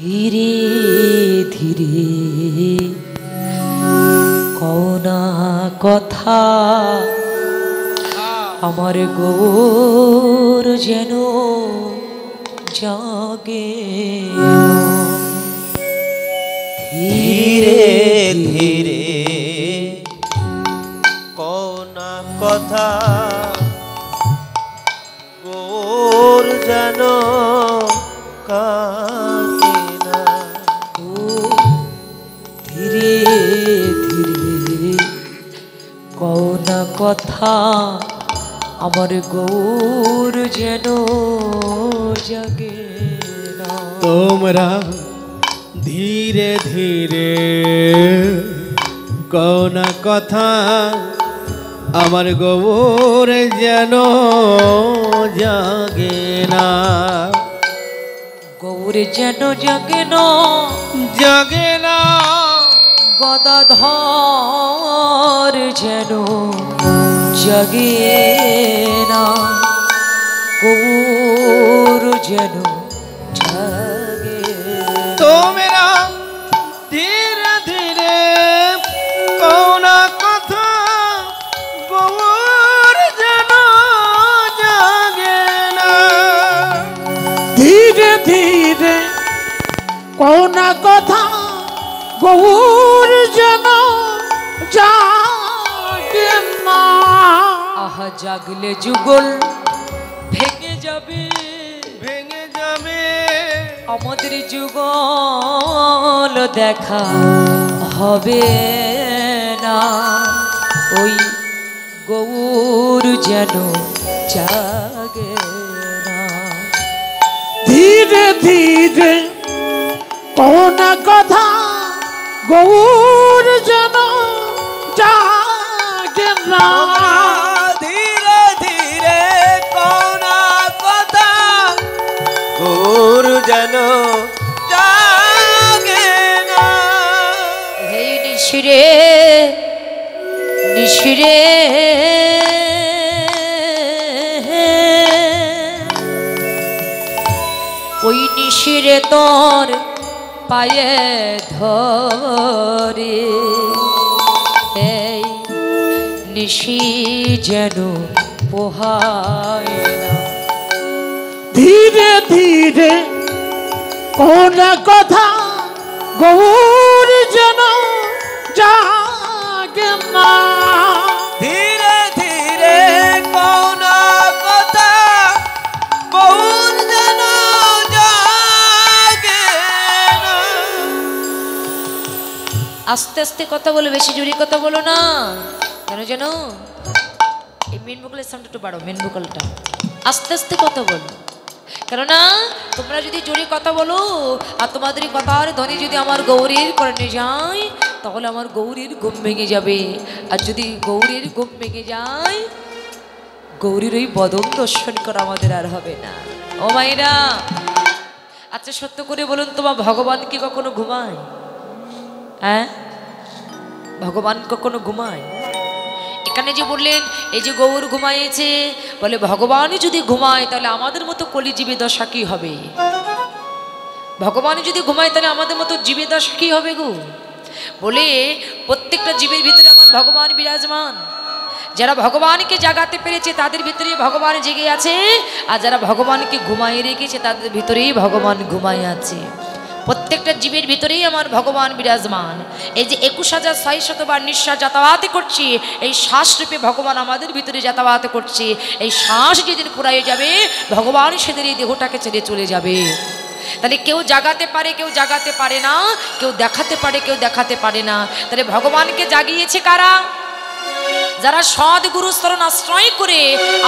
ধীরে ধীরে কওনা কথা আমার গৌর যেন জাগে ধীরে ধীরে কওনা কথা গৌর যেন কাটে না। ধীরে ধীরে কওনা কথা আমার গৌর যেন জাগে না। তোমরা ধীরে ধীরে কওনা কথা আমার গৌর যেন জাগে না। গৌর যেন জাগে না, জাগে না। গদাধর যেন জাগে না, গৌর যেন জাগে। তোমরা ধীরে ধীরে কওনা কথা গৌর যেন জাগে না। ধীরে ধীরে কওনা কথা গৌর যেন জাগে না। আহা জাগলে যুগল ভেঙে যাবে, ভেঙে যাবে আমাদের যুগল দেখা হবে না। ওই গৌর যেন জাগে না। ধীরে ধীরে কওনা কথা গৌর যেন জাগে না। ধীরে ধীরে কওনা কথা গৌর যেন জাগে না। এই নিশিরে নিশিরে ওই নিশিরে তোর পায়ে ধরে এই নিশি যেন পোহায় না। ধীরে ধীরে কওনা কথা গৌর যেন জাগে না। ধীরে ধীরে কওনা কথা গৌর যেন জাগে না। আস্তে আস্তে কথা বলো, বেশি জোরে কথা বলো না। কেন জানো? এই মেন ভোকালের সাউন্ড একটু বাড়ো, মেন ভোকালটা আস্তে আস্তে কথা বলো। কেননা তোমরা যদি জোরে কথা বলো আর তোমাদের কথার ধ্বনি যদি আমার গৌরীর কর্ণে যায় তাহলে আমার গৌরীর ঘুম ভেঙে যাবে। আর যদি গৌরীর ঘুম ভেঙে যায় গৌরীর ওই বদন দর্শন করা আমাদের আর হবে না। ও মাইরা, আচ্ছা সত্য করে বলুন, তোমার ভগবান কি কখনো ঘুমায়? হ্যাঁ, ভগবান কখনো ঘুমায়? এখানে যে বললেন এই যে গৌর ঘুমাইয়েছে, বলে ভগবানই যদি ঘুমায় তাহলে আমাদের মতো কলিজীবী দশা কি হবে? ভগবানই যদি ঘুমায় তাহলে আমাদের মতো জীবের দশা কি হবে গো? বলে প্রত্যেকটা জীবের ভিতরে আমার ভগবান বিরাজমান। যারা ভগবানকে জাগাতে পেরেছে তাদের ভিতরে ভগবান জেগে আছে, আর যারা ভগবানকে ঘুমাই রেখেছে তাদের ভিতরেই ভগবান ঘুমাই আছে। প্রত্যেকটা জীবের ভিতরেই আমার ভগবান বিরাজমান। এই যে 21,600 বার নিঃশ্বাস যাতায়াত করছি, এই শ্বাসরূপে ভগবান আমাদের ভিতরে যাতায়াত করছে। এই শ্বাস যেদিন ফুরাইয়ে যাবে ভগবান সেদিন এই দেহটাকে ছেড়ে চলে যাবে। তাহলে কেউ জাগাতে পারে, কেউ জাগাতে পারে না, কেউ দেখাতে পারে, কেউ দেখাতে পারে না। তাহলে ভগবানকে জাগিয়েছে কারা? যারা সদ্গুরু শরণ আশ্রয় করে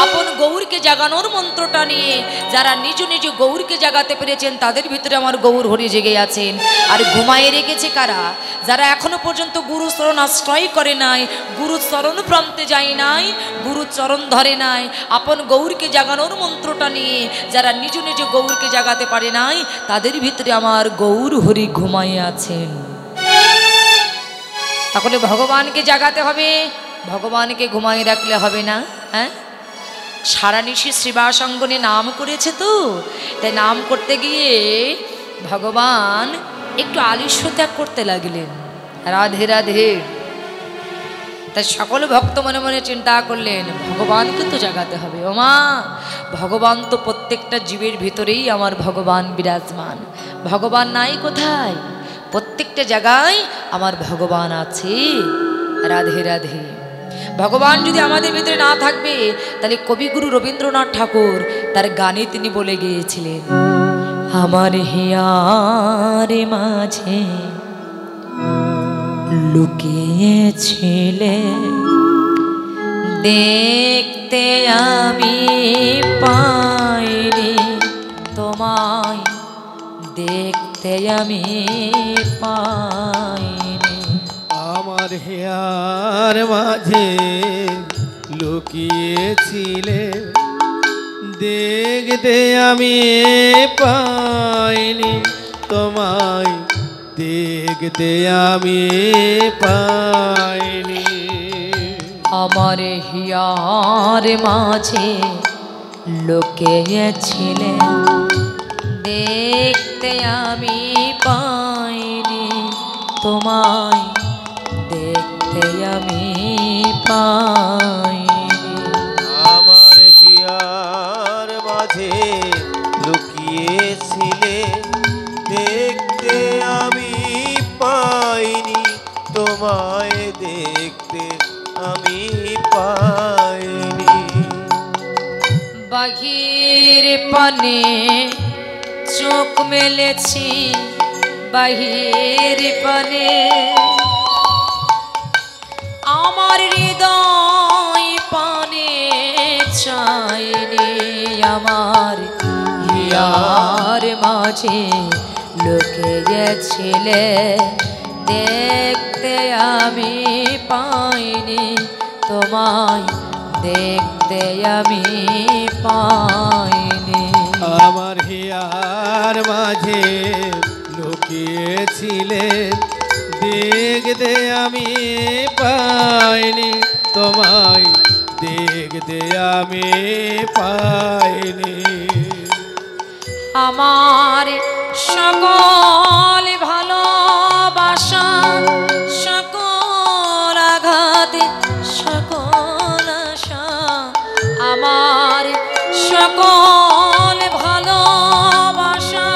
আপন গৌরকে জাগানোর মন্ত্রটা নিয়ে যারা নিজ নিজ গৌরকে জাগাতে পেরেছেন তাদের ভিতরে আমার গৌর হরি জেগে আছেন। আর ঘুমায়ে রেখেছে কারা? যারা এখনো পর্যন্ত গুরু শরণ আশ্রয় করে নাই, গুরু চরণ প্রান্তে যায় নাই, গুরু চরণ ধরে নাই, আপন গৌরকে জাগানোর মন্ত্রটা নিয়ে যারা নিজ নিজ গৌরকে জাগাতে পারে নাই তাদের ভিতরে আমার গৌর হরি ঘুমায়ে আছেন। তাহলে ভগবানকে জাগাতে হবে, ভগবানকে ঘুমাই রাখলে হবে না। হ্যাঁ, সারা নিশি শ্রীবাসঙ্গনে নাম করেছে তো, তাই নাম করতে গিয়ে ভগবান একটু আলস্য ত্যাগ করতে লাগলেন। রাধে রাধে। তাই সকল ভক্ত মনে মনে চিন্তা করলেন ভগবানকে তো জাগাতে হবে। ও মা, ভগবান তো প্রত্যেকটা জীবের ভিতরেই আমার ভগবান বিরাজমান। ভগবান নাই কোথায়? প্রত্যেকটা জায়গায় আমার ভগবান আছে। রাধে রাধে। ভগবান যদি আমাদের ভিতরে না থাকবে তাহলে কবিগুরু রবীন্দ্রনাথ ঠাকুর তার গানে তিনি বলে গিয়েছিলেন, আমার হিয়ার মাঝে লুকিয়েছিলে, দেখতে আমি পাইনি তোমায়, দেখতে আমি পাইনি। আমার হিয়ার মাঝে লুকিয়েছিলে, দেখতে আমি পাইনি তোমায়, দেখতে আমি পাইনি। আমার হিয়ার মাঝে লুকিয়েছিলে, দেখতে আমি পাইনি তোমায়, দেখতে আমি পাইনি। আমার হিয়ার মাঝে লুকিয়েছিলে, দেখতে আমি পাইনি তোমায়, দেখতে আমি পাইনি। বাহির পানে চোখ মেলেছি, বাহির পানে আমার হৃদয় পানে চাইনি। আমার হিয়ার মাঝে লুকিয়েছিলে, দেখতে আমি পাইনি তোমায়, দেখতে আমি পাইনি। আমার হিয়ার মাঝে লুকিয়েছিলে, দেখতে আমি পাইনি তোমায়, দেখতে আমি পাইনি। আমার সকল ভালোবাসা, সকল আঘাত, সকল আশা, আমার সকল ভালোবাসা,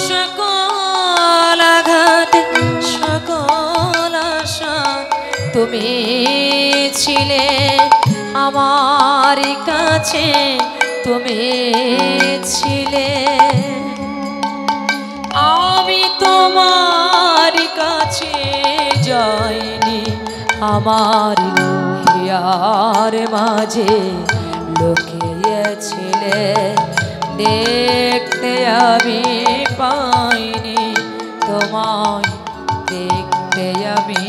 সকল আঘাত, সকল আশা, তুমি ছিলে আমার কাছে, তুমি ছিলে। আমি তোমার কাছে যাইনি, আমার হিয়ার মাঝে লুকিয়েছিলে, দেখতে আমি পাইনি তোমায়, দেখতে আমি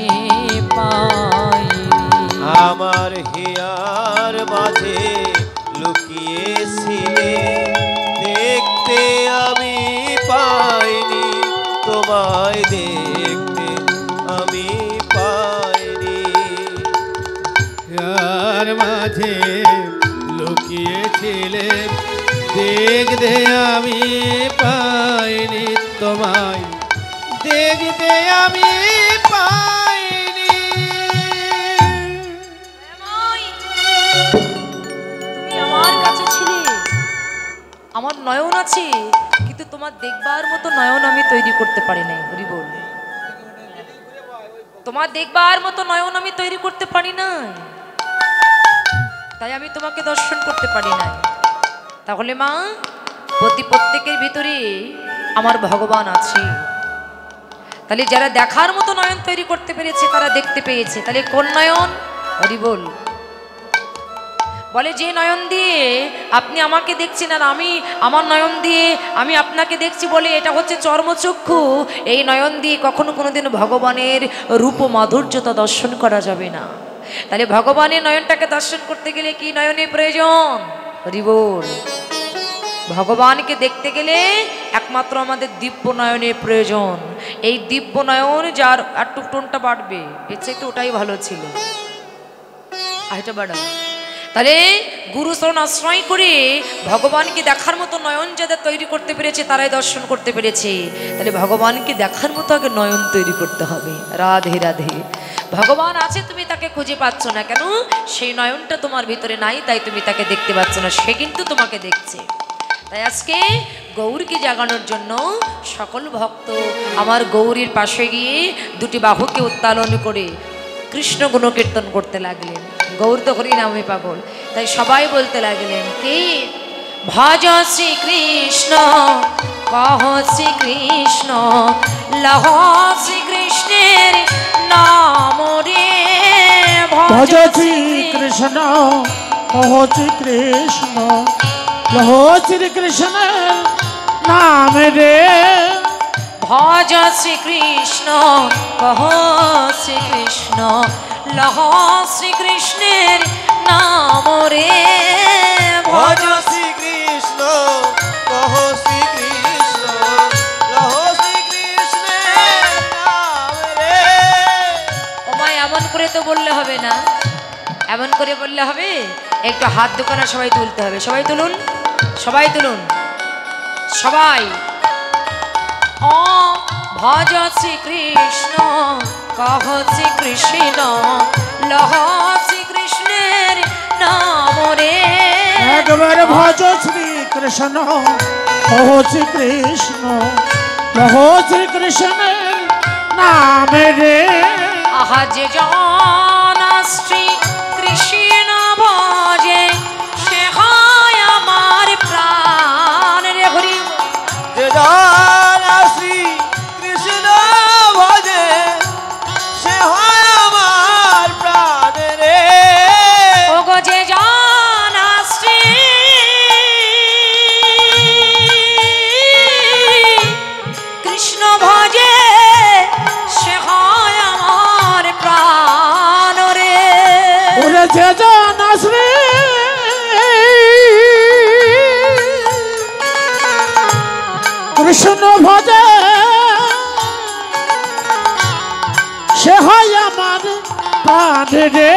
পাইনি। আমার হিয়ার মাঝে লুকিয়েছিলে, দেখতে আমি পাইনি তোমায়, দেখতে আমি পাইনি। হিয়ার মাঝে লুকিয়েছিলে, দেখতে আমি পাইনি তোমায়, দেখতে আমি পাইনি। তুমি আমার কাছে ছিলে, আমার নয়ন আছে, কিন্তু তোমার দেখবার মতো নয়ন আমি তৈরি করতে পারি নাই। হরি বল। তোমার দেখবার মতো নয়ন আমি তৈরি করতে পারি নাই, তাই আমি তোমাকে দর্শন করতে পারি নাই। তাহলে মা, প্রত্যেকের ভিতরে আমার ভগবান আছে। তাহলে যারা দেখার মতো নয়ন তৈরি করতে পেরেছে তারা দেখতে পেয়েছে। তাহলে কোন নয়ন? হরি বল। বলে যে নয়ন দিয়ে আপনি আমাকে দেখছেন আর আমি আমার নয়ন দিয়ে আমি আপনাকে দেখছি, বলে এটা হচ্ছে চর্মচক্ষু। এই নয়ন দিয়ে কখনো কোনোদিন ভগবানের রূপ মাধুর্যতা দর্শন করা যাবে না। তাহলে ভগবানের নয়নটাকে দর্শন করতে গেলে কি নয়নের প্রয়োজন? হরি বল। ভগবানকে দেখতে গেলে একমাত্র আমাদের দিব্য নয়নের প্রয়োজন। এই দিব্য নয়ন যার একটু টোনটা বাড়বে, এর চাইতে ওটাই ভালো ছিল, আর এটা বাড়াবে। তাহলে গুরু শরণ আশ্রয় করে ভগবানকে দেখার মতো নয়ন যাদের তৈরি করতে পেরেছে তারাই দর্শন করতে পেরেছে। তাহলে ভগবানকে দেখার মতো আগে নয়ন তৈরি করতে হবে। রাধে রাধে। ভগবান আছে, তুমি তাকে খুঁজে পাচ্ছ না কেন? সেই নয়নটা তোমার ভিতরে নাই, তাই তুমি তাকে দেখতে পাচ্ছ না। সে কিন্তু তোমাকে দেখছে। তাই আজকে গৌরকে জাগানোর জন্য সকল ভক্ত আমার গৌরীর পাশে গিয়ে দুটি বাহুকে উত্তোলন করে কৃষ্ণ গুণকীর্তন করতে লাগলেন। গৌর তো হরি নামে পাগল, তাই সবাই বলতে লাগলেন কি, ভজ শ্রীকৃষ্ণ কহ শ্রীকৃষ্ণ লহ শ্রীকৃষ্ণের নাম রে। ভজ শ্রীকৃষ্ণ কহ শ্রীকৃষ্ণ লহ শ্রীকৃষ্ণের নাম রে। ভজ শ্রীকৃষ্ণ কহ শ্রীকৃষ্ণ লহ শ্রীকৃষ্ণের নাম রে। ভজ শ্রীকৃষ্ণ কহ শ্রীকৃষ্ণ লহ শ্রীকৃষ্ণের নাম রে। ওমায় এমন করে তো বললে হবে না, এমন করে বললে হবে? একটু হাত দোকানা সবাই তুলতে হবে। সবাই তুলুন, সবাই তুলুন, সবাই। ও ভজ শ্রীকৃষ্ণ কহ শ্রীকৃষ্ণ লহ শ্রীকৃষ্ণের নাম রে। একবার ভজ শ্রীকৃষ্ণ কহ শ্রীকৃষ্ণ লহ শ্রীকৃষ্ণের নাম রে। আহা যে জন শ্রী কৃষ্ণ ভজে সে হয় আমার প্রাণ রে। হরি যে জন শ্রী কৃষ্ণ ভজে সে হয় আমার প্রাণ রে। ওগো যে জন শ্রী কৃষ্ণ ভজে সে হয় আমার প্রাণ রে। ওরে যে জন শ্রী কৃষ্ণ ভজে সে হয় আমার প্রাণ রে।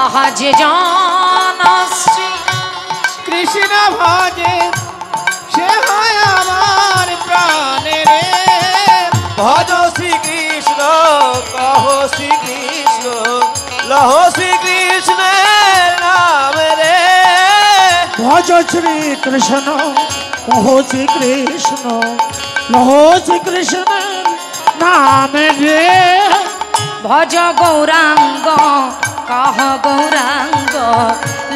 আহা যে জন শ্রী কৃষ্ণ ভজে সে হয় আমার প্রাণ রে। ভজ শ্রীকৃষ্ণ কহ শ্রীকৃষ্ণ লহ শ্রীকৃষ্ণের নাম রে। ভজ শ্রীকৃষ্ণ কহ শ্রীকৃষ্ণ লহ শ্রীকৃষ্ণের নাম রে। ভজ গৌরাঙ্গ কহ গৌরাঙ্গ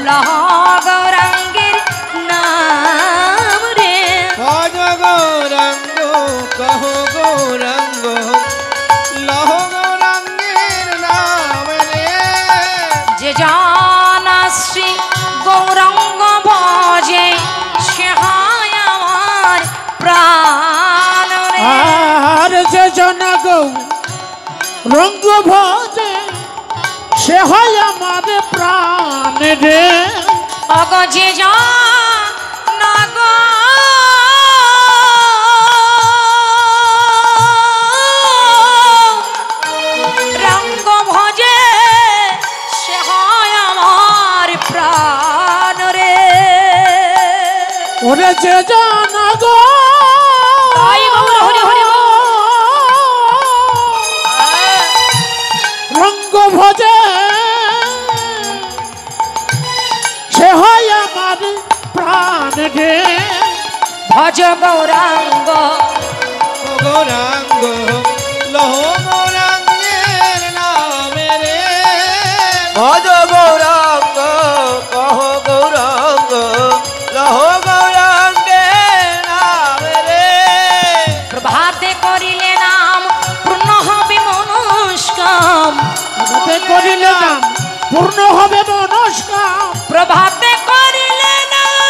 লহ গৌরাঙ্গের নাম রে। ভজ গৌরাঙ্গ কহ গৌরাঙ্গ লহ গৌরাঙ্গের নাম রে। যে জন শ্রী গৌরাঙ্গ ভজে সে হয় আমার প্রাণ রে। আর যে জন রঙ্গ ভজে সে হয় আমার প্রাণ রে। অগ যে জন রঙ্গ ভজে সে হয় আমার প্রাণ রে। ওরে যে জন তাই গৌর হরি হরি বল। রঙ্গ ভজে সে হয় আমার প্রাণ রে। ভজ গৌরাঙ্গ গৌরাঙ্গ লহ গৌরাঙ্গের নাম রে। ভজ গৌরাঙ্গ কহ গৌরাঙ্গ লহ গৌরাঙ্গের নাম রে। প্রভাতে করিলে নাম পূর্ণ হবে মনস্কাম। প্রভাতে করিলে নাম পূর্ণ হবে মনস্কাম। প্রভাতে করিলে নাম,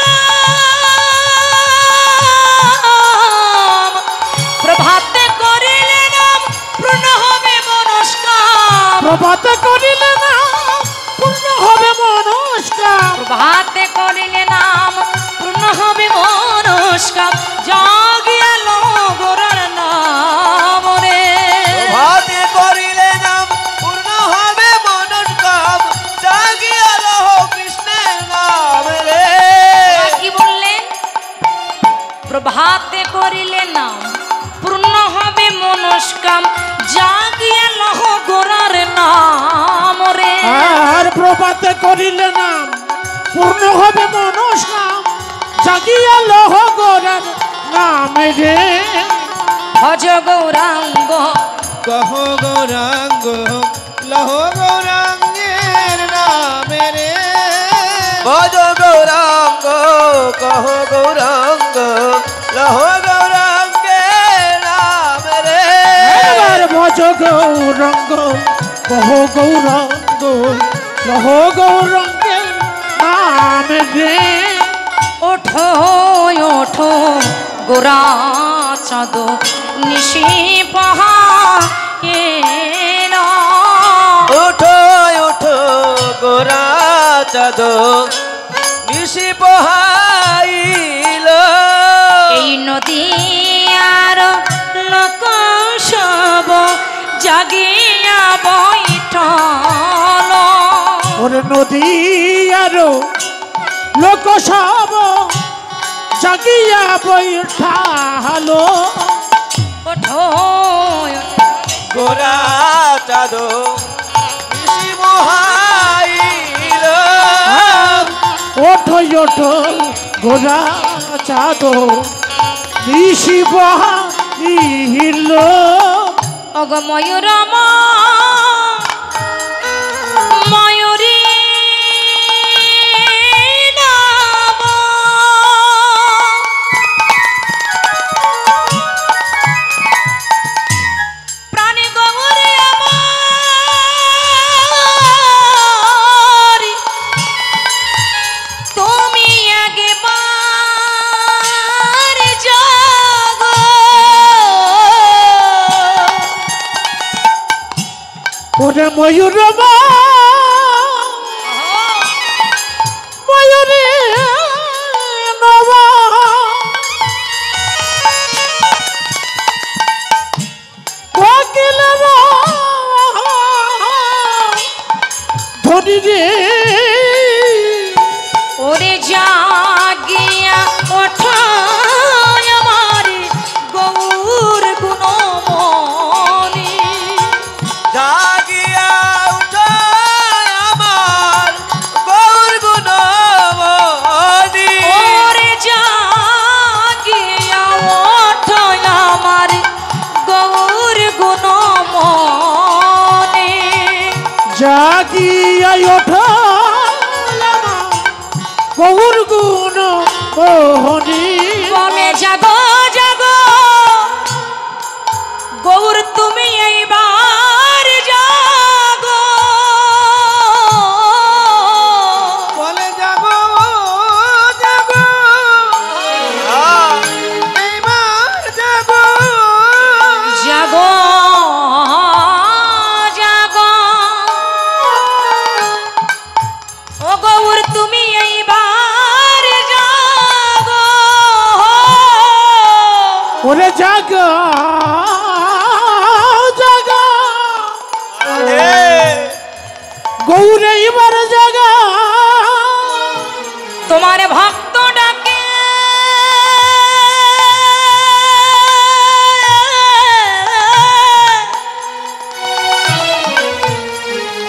প্রভাতে করিলে নাম পূর্ণ হবে মনস্কাম। প্রভাতে করিলে নাম পূর্ণ হবে মনস্কাম। প্রভাতে করিলে নাম পূর্ণ হবে মনস্কাম। জাগিয়া লো গোরার নাম রে। প্রভাতে করিলে নাম পূর্ণ হবে মনস্কাম। জাগিয়া লহ কৃষ্ণের করিলে নাম পূর্ণ হবে মনস্কাম জাগিয়া লহ গৌরার নামে রে ভজ গৌরাঙ্গ কহ গৌরাঙ্গ লহ গৌরাঙ্গের নামে রে ভজ গৌরাঙ্গ কহ গৌরাঙ্গ লহ গৌরাঙ্গে নাম রে এবার ভজ গৌরাঙ্গ কহ গৌরাঙ্গ লহ গৌরাঙ্গের নামে রে ওঠো ওঠো গোরা চাঁদ নিশি পাহা উঠো উঠো গোরা চাঁদ নিশি পোহাইল এই নদী আর লোক সব জাগিয়া বৈঠল ওরে নদী আরো লোক সব জাগিয়া বৈঠালো ওঠো গোরা চাঁদ নিশি পোহাইল ওঠো ওঠো গোরা চাঁদ নিশি বহিল অগ ময়ূরমা ময়ূরী নাম প্রাণী গৌরে আমার তুমি একবার জাগো ওরে ময়ূর ময়ূরে নবা কোকিল ধনী রে ওরে জাগিয়া ওঠো আমার গৌর গুণমণি জাগিয়া উঠো আমার গৌর গুণমণি ওরে জাগিয়া ওঠো আমার গৌর গুণমণি জাগিয়া ওঠো গৌর গুণ মোহনী বলে জাগো জাগো গৌর তুমি এইবার জাগো বলে যাবো যাবো এইবার যাবো জাগো জাগো ও গৌর তুমি এইবার জাগো ওরে জাগা জাগা গৌরে এবার জাগা তোমার ভক্ত ডাকে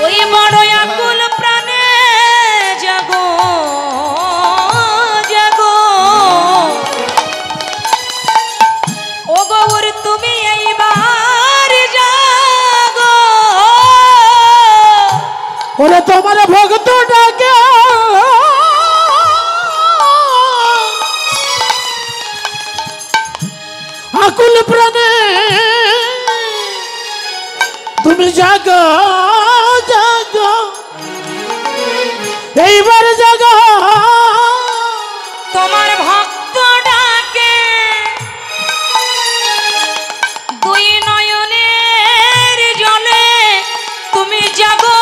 ওই বড় আকুল প্রাণে জাগো জাগো ও গৌর তুমি এইবার জাগো ওরে তোমার ভক্ত ডাকে আকুল প্রাণে তুমি জাগা জাগা এইবার জাগা তোমার ভক্ত ডাকে দুই নয়নের জলে তুমি জাগো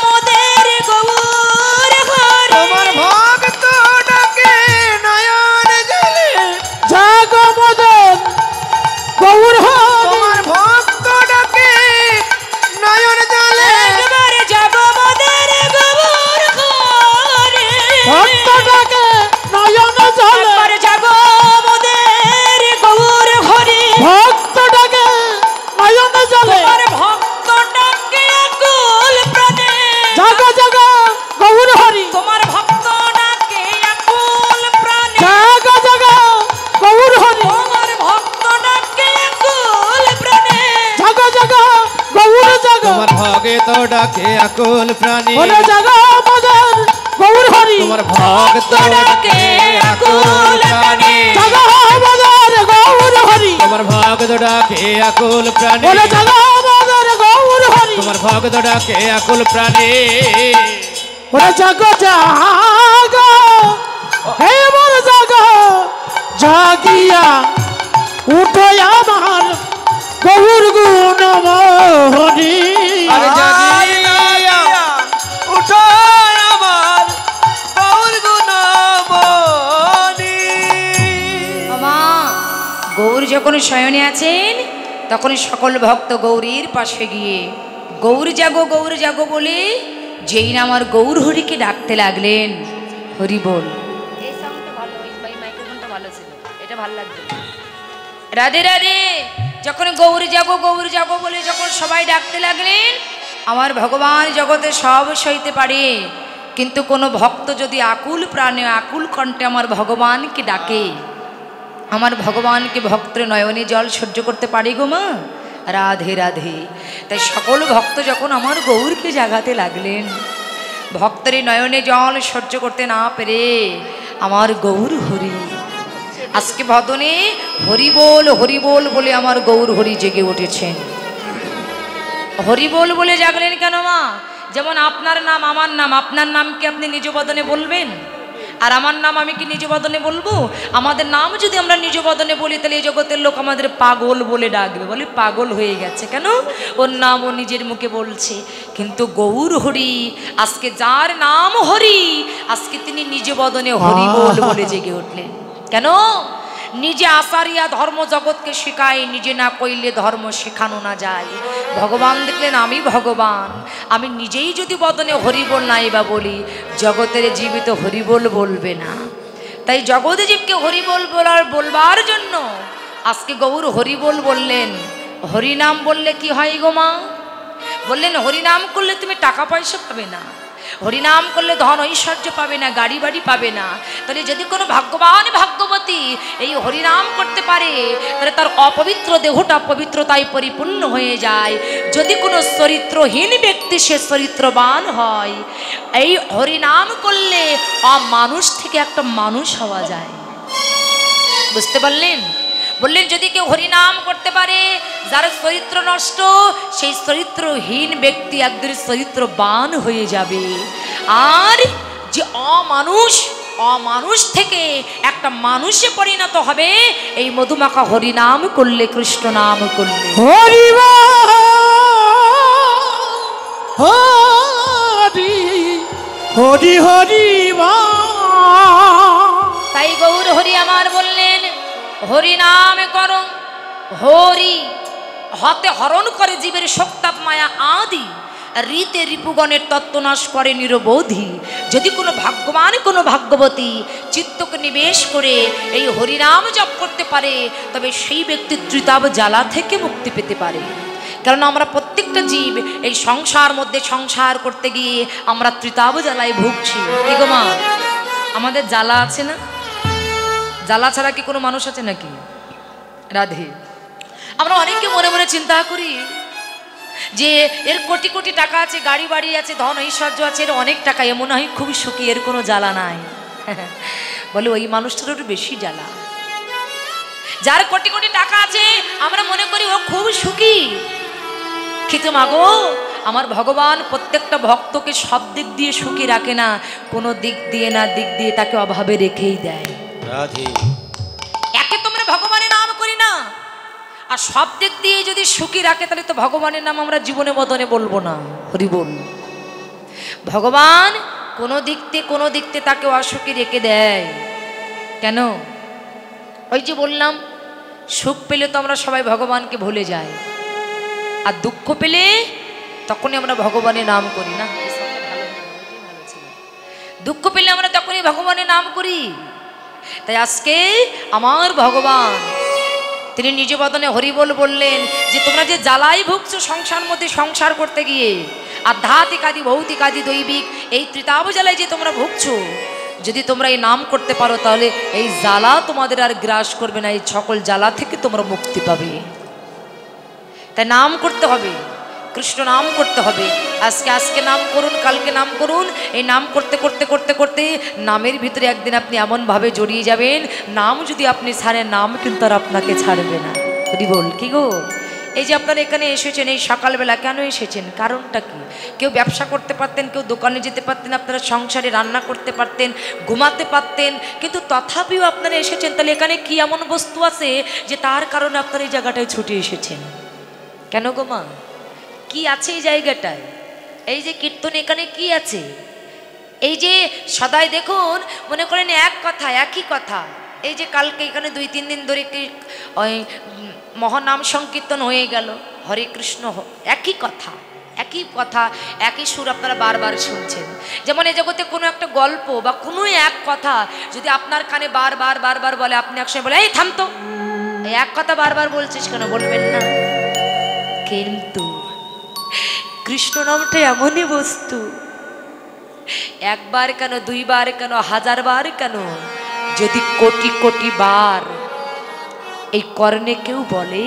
মোদের গৌর ঘরে তোমার ভক্ত ডাকে নয়ন জলে জাগা মদন গৌর তোমার ভক্ত ডাকে নয়ন জলে একবার জাগো মোদের গৌর ঘরে ভক্ত ডাকে নয়ন জলে একবার জাগো মোদের গৌর ঘরে ভক্ত ডাকে নয়ন জলে তোমার ভক্ত ডাকে আকুল প্রাণে জাগা জাগা গৌর তোমার ভক্ত ডাকে আকুল প্রাণী বলে জাগো মদন গৌর হরি তোমার ভক্ত ডাকে আকুল প্রাণী জাগো মদন গৌর হরি তোমার ভক্ত ডাকে আকুল প্রাণী বলে জাগো মদন গৌর হরি তোমার ভক্ত ডাকে আকুল প্রাণী বলে জাগো জাগো হে মোর জাগো জাগিয়া উঠো আমার গৌর গুণ মোহনী আরে জাগিয়া উঠো আমার গৌর গুণমণি মা গৌর যখন শয়নে আছেন তখন সকল ভক্ত গৌরীর পাশে গিয়ে গৌর জাগো বলে যেই না আমার গৌর হরিকে ডাকতে লাগলেন। হরি বল। এই সাউন্ডটা ভালো, এই মাইক্রোফোনটা ভালো ছিল, এটা ভালো লাগছে। রাধে রাধে। যখন গৌর জাগো বলে যখন সবাই ডাকতে লাগলেন, আমার ভগবান জগতে সব সইতে পারে, কিন্তু কোনো ভক্ত যদি আকুল প্রাণে আকুল কণ্ঠে আমার ভগবানকে ডাকে, আমার ভগবানকে ভক্তের নয়নে জল সহ্য করতে পারে গো মা? রাধে রাধে। তাই সকল ভক্ত যখন আমার গৌরকে জাগাতে লাগলেন, ভক্তের নয়নে জল সহ্য করতে না পেরে আমার গৌর হরি আজকে ভদনে হরি বল বলে আমার গৌর হরি জেগে উঠেছেন। হরি বল বলে জাগলেন কেন মা? যেমন আপনার নাম আমার নাম, আপনার নাম কি আপনি নিজ বদনে বলবেন? আর আমার নাম আমি কি নিজ বদনে বলবো? আমাদের নাম যদি আমরা নিজ বদনে বলি তাহলে এই জগতের লোক আমাদের পাগল বলে ডাকবে, বলে পাগল হয়ে গেছে কেন, ওর নাম ও নিজের মুখে বলছে। কিন্তু গৌর হরি আজকে যার নাম হরি, আজকে তিনি নিজ বদনে হরি বল বলে জেগে উঠলেন। কেন? নিজে আচারিয়া ধর্ম জগৎকে শেখায়, নিজে না কইলে ধর্ম শেখানো না যায়। ভগবান দেখলেন আমি ভগবান, আমি নিজেই যদি বদনে হরিবোল নাই বা বলি, জগতের জীবিত হরিবোল বলবে না। তাই জগৎ জীবকে হরিবোল বলবার জন্য আজকে গৌর হরিবোল বললেন। হরিনাম বললে কি হয় গো মা? বললেন হরিনাম করলে তুমি টাকা পয়সা পাবে না, হরিনাম করলে ধন ঐশ্বর্য পাবে না, গাড়ি বাড়ি পাবে না। তাহলে যদি কোনো ভাগ্যবান ভাগ্যবতী এই হরিনাম করতে পারে, তাহলে তার অপবিত্র দেহটা পবিত্রতায় পরিপূর্ণ হয়ে যায়। যদি কোনো চরিত্রহীন ব্যক্তি সে চরিত্রবান হয়, এই হরিনাম করলে অমানুষ থেকে একটা মানুষ হওয়া যায়। বুঝতে পারলেন? বললেন যদি কেউ হরিনাম করতে পারে, যার চরিত্র নষ্ট, সেই চরিত্রহীন ব্যক্তি একদিন চরিত্রবান হয়ে যাবে। আর যে অমানুষ থেকে একটা মানুষে পরিণত হবে এই মধুমাখা হরিনাম করলে, কৃষ্ণ নাম করলে। হরি হরি হরি তাই গৌর হরি আমার বললেন হরিনাম করো। হরি হতে হরণ করে জীবের শক্তাপ মায়া আদি, রীতে রিপুগণের তত্ত্বনাশ করে নিরবধি। যদি কোনো ভাগ্যবান কোনো ভাগ্যবতী চিত্তকে নিবেশ করে এই হরিনাম জপ করতে পারে, তবে সেই ব্যক্তি ত্রিতাব জ্বালা থেকে মুক্তি পেতে পারে। কারণ আমরা প্রত্যেকটা জীব এই সংসার মধ্যে সংসার করতে গিয়ে আমরা ত্রিতাব জ্বালায় ভুগছি। গো মা, আমাদের জ্বালা আছে না? জ্বালা ছাড়া কি কোনো মানুষ আছে নাকি? রাধে। আমরা অনেকে মনে মনে চিন্তা করি যে এর কোটি কোটি টাকা আছে, গাড়ি বাড়ি আছে, ধন ঐশ্বর্য আছে, এর অনেক টাকা, এ মনে হয় খুবই সুখী, এর কোনো জ্বালা নাই। বলে ওই মানুষটার একটু বেশি জ্বালা। যার কোটি কোটি টাকা আছে আমরা মনে করি ও খুব সুখী, কিন্তু মাগো আমার ভগবান প্রত্যেকটা ভক্তকে সব দিক দিয়ে সুখী রাখে না, কোনো দিক দিয়ে না দিক দিয়ে তাকে অভাবে রেখেই দেয়। একে তোমরা ভগবানের নাম করি না, আর সব দিক দিয়ে যদি সুখী রাখে তাহলে তো ভগবানের নাম আমরা জীবনে বদনে বলবো না। হরি বল। ভগবান কোনো দিকতে তাকে অসুখী রেখে দেয় কেন? ওই যে বললাম, সুখ পেলে তো আমরা সবাই ভগবানকে ভুলে যাই, আর দুঃখ পেলে তখনই আমরা ভগবানের নাম করি না। দুঃখ পেলে আমরা তখনই ভগবানের নাম করি। তাই আজকে আমার ভগবান তিনি নিজ বদনে হরিবোল বললেন যে তোমরা যে জ্বালাই ভুগছো সংসার মধ্যে সংসার করতে গিয়ে, আধ্যাত্মিক আদি ভৌতিক আদি দৈবিক এই ত্রিতাব জ্বালায় যে তোমরা ভুগছো, যদি তোমরা এই নাম করতে পারো তাহলে এই জ্বালা তোমাদের আর গ্রাস করবে না, এই সকল জ্বালা থেকে তোমরা মুক্তি পাবে। তাই নাম করতে হবে। কৃষ্ণ নাম করতে হবে। আজকে আজকে নাম করুন, কালকে নাম করুন। এই নাম করতে করতে করতে করতে নামের ভিতরে একদিন আপনি এমনভাবে জড়িয়ে যাবেন, নাম যদি আপনি ছাড়েন, নাম কিন্তু আর আপনাকে ছাড়বে না। যদি বল কি গো, এই যে আপনারা এখানে এসেছেন এই সকালবেলা, কেন এসেছেন? কারণটা কি? কেউ ব্যবসা করতে পারতেন, কেউ দোকানে যেতে পারতেন, আপনারা সংসারে রান্না করতে পারতেন, ঘুমাতে পারতেন, কিন্তু তথাপিও আপনারা এসেছেন। তাহলে এখানে কি এমন বস্তু আছে যে তার কারণে আপনারা এই জায়গাটায় ছুটে এসেছেন? কেন গো মা, কি আছে এই জায়গাটায়? এই যে কীর্তন, এখানে কি আছে? এই যে সদাই দেখুন, মনে করেন এক কথা, একই কথা। এই যে কালকে এখানে 2-3 দিন ধরে ওই মহানাম সংকীর্তন হয়ে গেল, হরে কৃষ্ণ, একই কথা, একই কথা, একই সুর আপনারা বারবার শুনছেন। যেমন এই জগতে কোনো একটা গল্প বা কোনো এক কথা যদি আপনার কানে বারবার বারবার বলে, আপনি একসময় বলে, এই থাম তো, এই এক কথা বারবার বলছিস কেন? বলবেন না। কিন্তু কৃষ্ণ নামটা এমনই বস্তু, একবার কেন, দুইবার কেন, 1000 বার কেন, যদি কোটি কোটি বার এই কর্ণে কেউ বলে,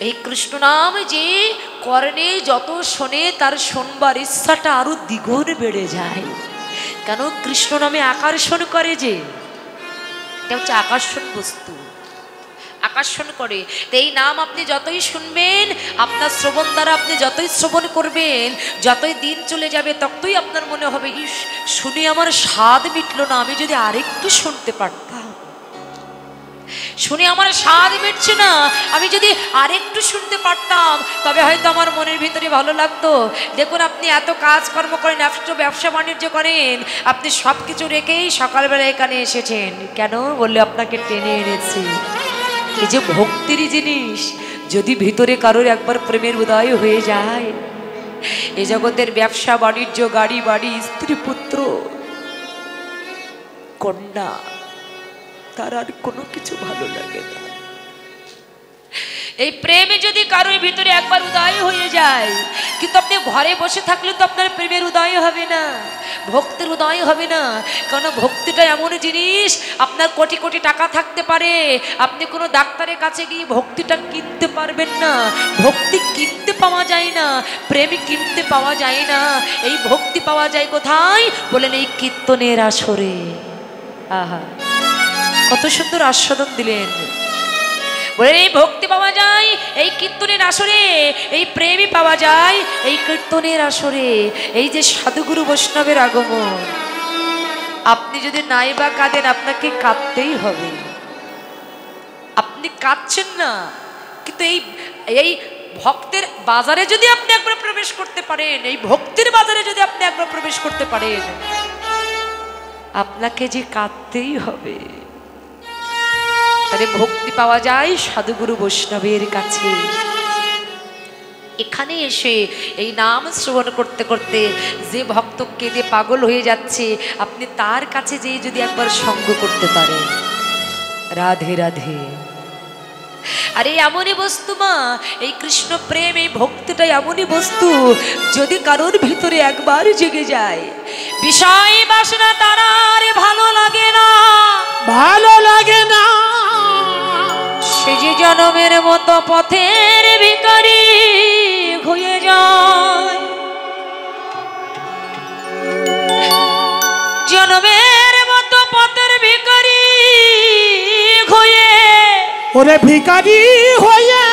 এই কৃষ্ণ নাম যে কর্ণে যত শোনে তার শোনবার ইচ্ছাটা আরো দ্বিগুণ বেড়ে যায়। কেন? কৃষ্ণ নামে আকর্ষণ করে, যে এটা হচ্ছে আকর্ষণ বস্তু, আকর্ষণ করে। তো এই নাম আপনি যতই শুনবেন, আপনার শ্রবণ দ্বারা আপনি যতই শ্রবণ করবেন, যতই দিন চলে যাবে, ততই আপনার মনে হবে, ইস, শুনে আমার স্বাদ মিটলো না, আমি যদি আরেকটু শুনতে পারতাম। শুনে আমার স্বাদ মিটছে না, আমি যদি আরেকটু শুনতে পারতাম, তবে হয়তো আমার মনের ভিতরে ভালো লাগতো। দেখুন, আপনি এত কাজকর্ম করেন, এত ব্যবসা বাণিজ্য করেন, আপনি সব কিছু রেখেই সকালবেলা এখানে এসেছেন। কেন? বললে আপনাকে টেনে এনেছি। এই যে ভক্তির জিনিস, যদি ভিতরে কারোর একবার প্রেমের উদয় হয়ে যায়, এ জগতের ব্যবসা বাণিজ্য, গাড়ি বাড়ি, স্ত্রী পুত্র কন্যা, তার আর কোনো কিছু ভালো লাগে না। এই প্রেমে যদি কারোর ভিতরে একবার উদয় হয়ে যায়, কিন্তু আপনি ঘরে বসে থাকলে তো আপনার প্রেমের উদয় হবে না, ভক্তির উদয় হবে না। কারণ ভক্তিটা এমন জিনিস, আপনার কোটি কোটি টাকা থাকতে পারে, আপনি কোনো ডাক্তারের কাছে গিয়ে ভক্তিটা কিনতে পারবেন না। ভক্তি কিনতে পাওয়া যায় না, প্রেম কিনতে পাওয়া যায় না। এই ভক্তি পাওয়া যায় কোথায়? বলেন এই কীর্তনের আসরে। আহা, কত সুন্দর আস্বাদন দিলেন। বলেন এই ভক্তি পাওয়া যায় এই কীর্তনের আসরে, এই প্রেমই পাওয়া যায় এই কীর্তনের আসরে। এই যে সাধুগুরু বৈষ্ণবের আগমন, আপনি যদি নাই বা কাঁদেন, আপনাকে কাঁদতেই হবে। আপনি কাঁদছেন না, কিন্তু এই ভক্তের বাজারে যদি আপনি একবার প্রবেশ করতে পারেন, এই ভক্তির বাজারে যদি আপনি একবার প্রবেশ করতে পারেন, আপনাকে যে কাঁদতেই হবে। তাহলে ভক্তি পাওয়া যায় সাধুগুরু বৈষ্ণবের কাছে। এখানে এসে এই নাম শ্রবণ করতে করতে যে ভক্ত কেঁদে পাগল হয়ে যাচ্ছে, আপনি তার কাছে যেয়ে যদি একবার সঙ্গ করতে পারেন, রাধে রাধে। আরে এমনই বস্তু মা, এই কৃষ্ণ প্রেম, এই ভক্তিটা এমনই বস্তু, যদি কারোর ভিতরে একবার জেগে যায়, বিষয় বাসনা তার আর ভালো লাগে না, ভালো লাগে না। সে যে জনমের মতো পথের ভিখারি হয়ে যায়, জনমের মতো পথের ভিখারি হয়ে, ওরে ভিখারি হয়ে,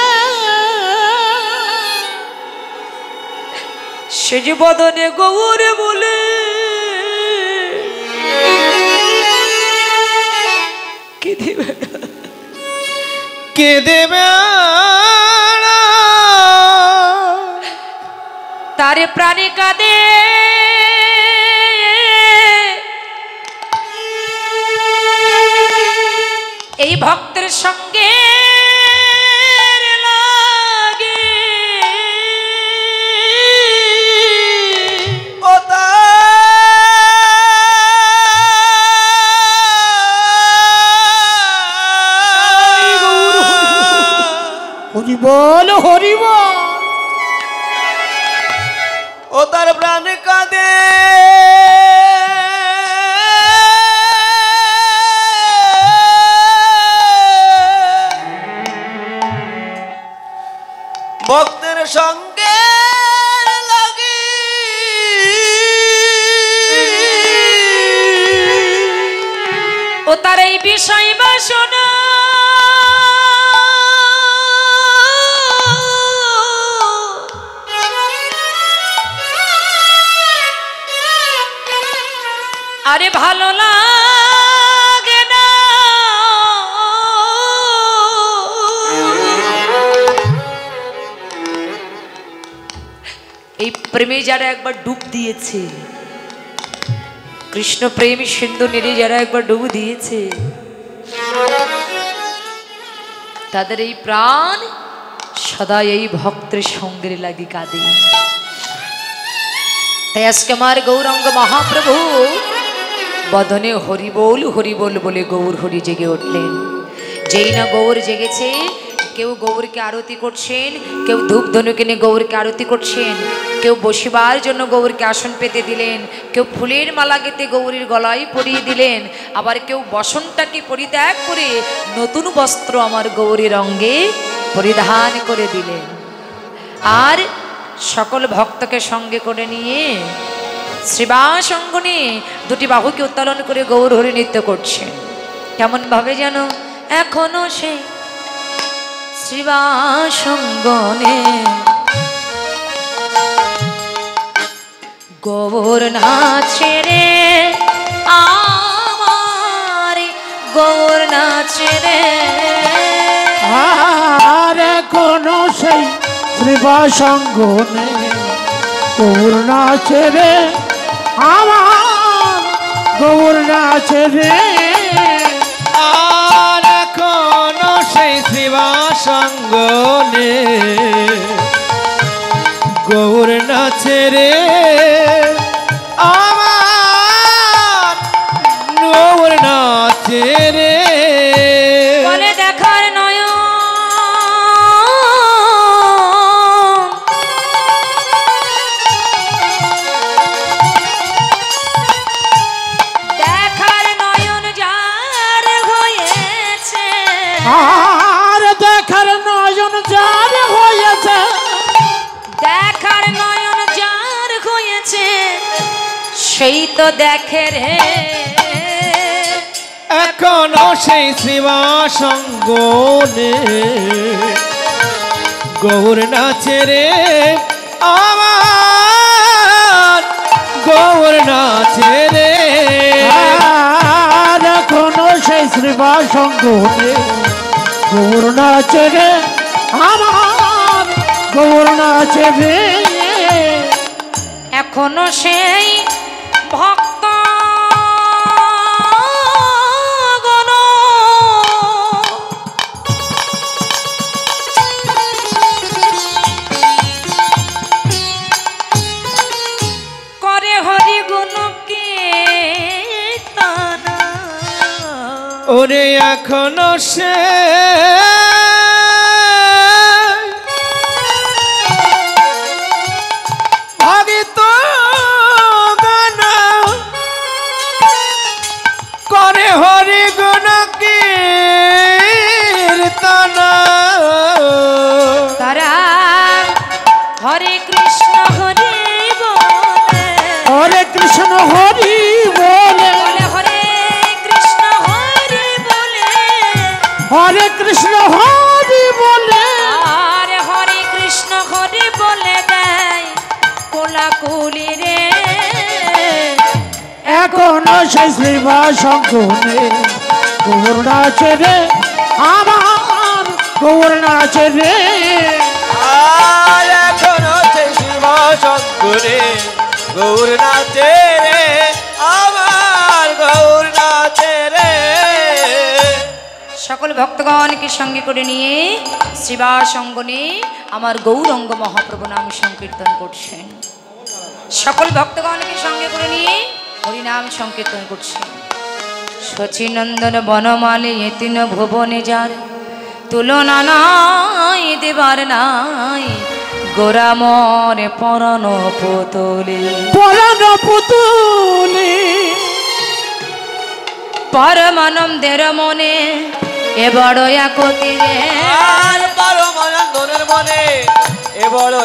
সে যে বদনে গৌর বলে কে দেবে, কে দেবে তারে প্রাণী কাঁদে, এই ভক্তের সঙ্গে লাগে। ও হরি বল, হরি বল। ও তার প্রাণ কাঁদে, ভক্তের সঙ্গে লাগি ও তার এই বিষয় বাসনা আরে ভালো লাগে না এই প্রেমে যারা একবার ডুব দিয়েছে কৃষ্ণ প্রেম সিন্ধু নীরে যারা একবার ডুব দিয়েছে তাদের এই প্রাণ সদা এই ভক্তের সঙ্গের লাগি কাঁদে তাই আজকে আমার গৌরাঙ্গ মহাপ্রভু বদনে হরিবোল হরিবোল বলে গৌর হরি জেগে উঠলেন যেই না গৌর জেগেছে কেউ গৌরকে আরতি করছেন কেউ ধূপ ধনু কিনে গৌরকে আরতি করছেন কেউ বসিবার জন্য গৌরকে আসন পেতে দিলেন কেউ ফুলের মালা গেঁথে গৌরীর গলায় পরিয়ে দিলেন আবার কেউ বসনটাকে পরিত্যাগ করে নতুন বস্ত্র আমার গৌরীর অঙ্গে পরিধান করে দিলেন আর সকল ভক্তকে সঙ্গে করে নিয়ে শ্রীবাস অঙ্গনে দুটি বাহুকে উত্তোলন করে গৌর হরি নৃত্য করছেন কেমন ভাবে যেন এখনো সে শ্রীবাস অঙ্গনে গৌর নাচে রে আমার গৌর নাচে রে আর এখনো সেই শ্রীবাস অঙ্গনে গৌর নাচে রে আমার গৌর নাচে রে আর এখনো সেই শ্রীবাস অঙ্গনে গৌর নাচে রে আমার গৌর নাচে রে বলে দেখার নয়ন দেখার নয়ন যার হয়েছে আর দেখার নয়ন যার হয়েছে দেখার নয়ন যার হয়েছে সেই তো দেখে রে এখনো সেই শ্রীবাস অঙ্গনে গৌর নাচে রে আমার গৌর নাচে রে আর এখনো সেই শ্রীবাস অঙ্গনে গৌর নাচে রে আমার গৌর নাচে রে এখনো সেই ভক্ত গণ করে হরি গুণ কীর্তন ওরে এখনো সে ভাগিত গান করে হরি গুণ কীর্তন তারা হরে কৃষ্ণ হরে বলে হরে কৃষ্ণ হরি বলে বলে হরে কৃষ্ণ হরে বলে হরে কৃষ্ণ হরি বলে আর হরে কৃষ্ণ হরে বলে দেয় কোলাকুলি রে এখনো সেই শ্রীবাস অঙ্গনে গৌর নাচে রে আমার গৌর নাচে রে আর এখনো সেই শ্রীবাস অঙ্গনে গৌর নাচে রে আমার গৌর নাচে রে সকল ভক্তগণকে সঙ্গে করে নিয়ে শ্রীবাস অঙ্গনে আমার গৌরঙ্গ মহাপ্রভু নাম সংকীর্তন করছেন সকল ভক্তগণকে সঙ্গে করে নিয়ে হরিনাম সংকীর্তন করছেন শচীনন্দন বনমালী এতিন ভুবনে যার তুলনা নাই দেবার নাই গোরামরে পরণ পুতুলি পরাণ পুতুলি পরমানন্দের মনে এ বড় একতি রে আর পরমানন্দের মনে এ বড়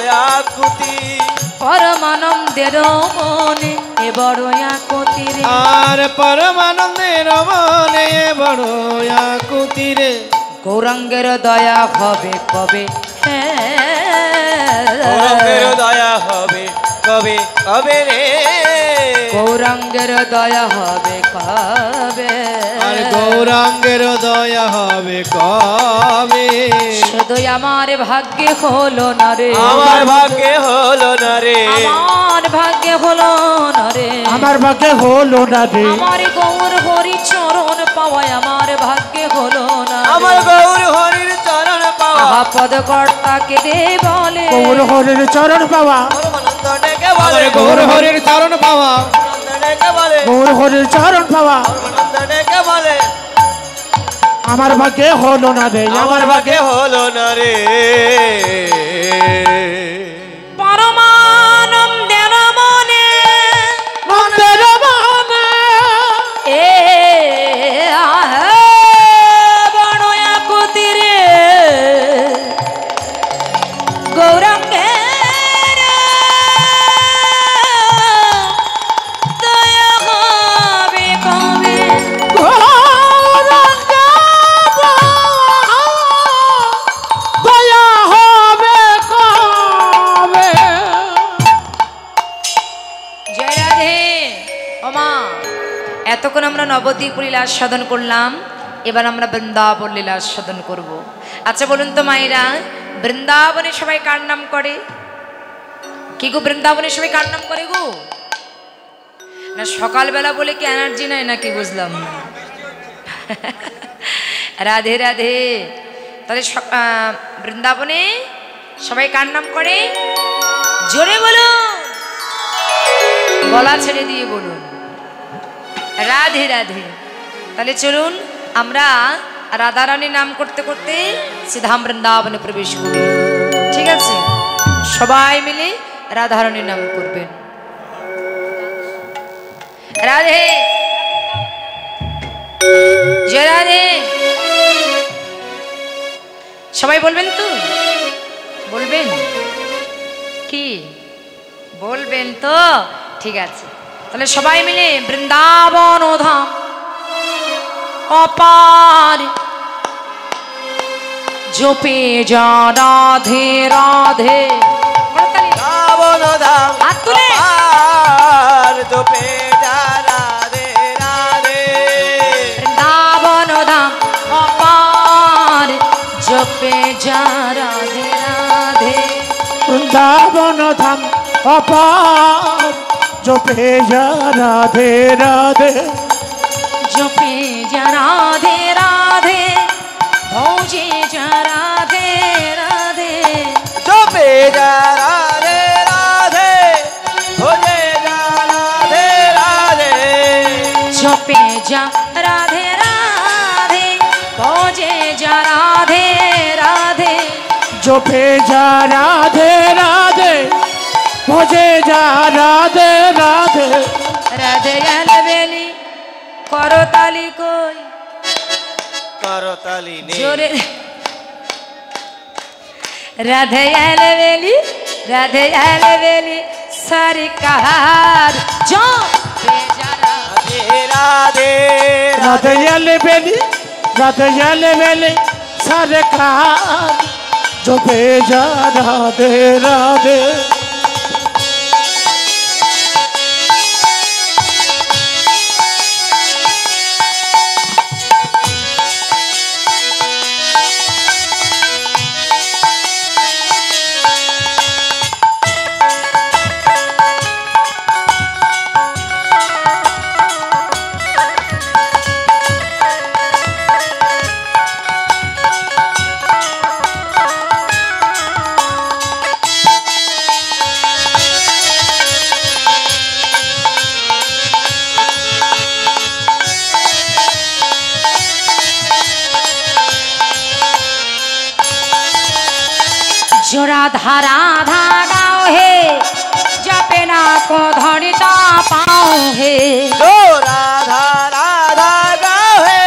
পরমানন্দের মনে এ বড় আকুতিরে আর পরমানন্দের মনে বড় আকুতিরে গৌরাঙ্গের দয়া হবে কবে গৌরাঙ্গের দয়া হবে কবে কবে রে গৌরাঙ্গের দয়া হবে কবে আর গৌরাঙ্গের দয়া হবে কবে শুধু আমার ভাগ্যে হলো না রে আমার ভাগ্যে হলো না রে আমার ভাগ্যে হলো না রে আমার ভাগ্যে হলো না রে আমার গৌর হরি চরণ পাওয়ায় আমার ভাগ্যে হলো না রে। আমার গৌর হরির চরণ পাওয়া আহা পদ কর্তাকে দে বলে গৌর হরির চরণ পাওয়া পরমানন্দ ডেকে আমার বলে গৌর হরির চরণ পাওয়া পরমানন্দ ডেকে বলে গৌর হরির চরণ পাওয়া পরমানন্দ ডেকে বলে আমার ভাগ্যে হলো না রে আমার ভাগ্যে হলো না রে পরমানন্দের মনে মন্দির মানে এ বড় আকুতিরে গৌরাঙ্গের দয়া হবে কবে দয়া হবে কবে জয় রাধে ওমা এতক্ষণ আমরা নবদ্বীপ লীলা সাধন করলাম এবার আমরা বৃন্দাবন লীলা সাধন করব আচ্ছা বলুন তো মায়েরা বৃন্দাবনে সবাই কার নাম করে কি গো বৃন্দাবনে সবাই কার নাম করে গো না সকালবেলা বলে কি এনার্জি নাই নাকি বুঝলাম না রাধে রাধে তাহলে বৃন্দাবনে সবাই কার নাম করে জোরে বলুন গলা ছেড়ে দিয়ে বলুন রাধে রাধে তাহলে চলুন আমরা রাধারানীর নাম করতে করতে সিধাম বৃন্দাবনে প্রবেশ করি ঠিক আছে সবাই মিলে রাধারানীর নাম করবেন রাধে জয় রাধে সবাই বলবেন তো বলবেন কি বলবেন তো ঠিক আছে তাহলে সবাই মিলে বৃন্দাবন ধাম অপার জপে যা রাধে রাধে রাবণ ধাম হাত তুলে। আর জপে যা রাধে রাধে বৃন্দাবন ধাম অপার জপে যা রাধে রাধে বৃন্দাবন ধাম অপার জপে যা রাধে রাধে জপে যা রাধে রাধে ভোজে যা রাধে রাধে জপে যা রাধে রাধে ভোলে যা রাধে রাধে জপে যা রাধে রাধে ভোজে যা রাধে রাধে জপে যা রাধে রাধে ভজে যা রাধে রাধে রাধে বেলি করতালি কই করতালি নে জোরে রাধে বেলি সরকার জপে যা রাধে রাধে রাধে বেলি রাধে বেলি সরকার জপে যা রাধে রাধে जो राधा राधा गाओ हे जपे ना को धरिता पाओ हे जो राधा राधा गावे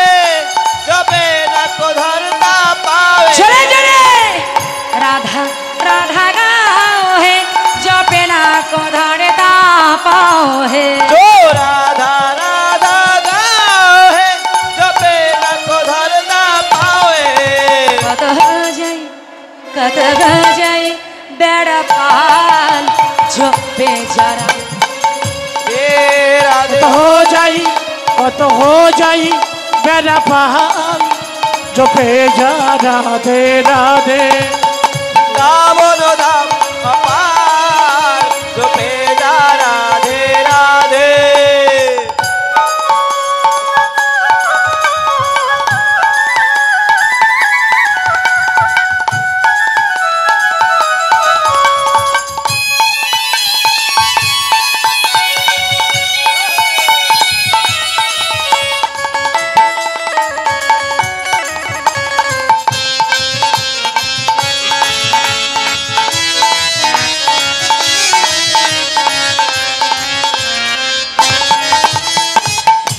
जपे न को धरता पावे चले चले राधा राधा गाओ हे जपे ना को হে जो राधा राधा गाओ है जपे लाखो धरना पावे কত যায় বেড়া পাল জপে যারা हे राधे কত হো যাই বেড়া পাহাল জপে যা রাধে রাধে दामन धाम अपार जपे जा राधे राधे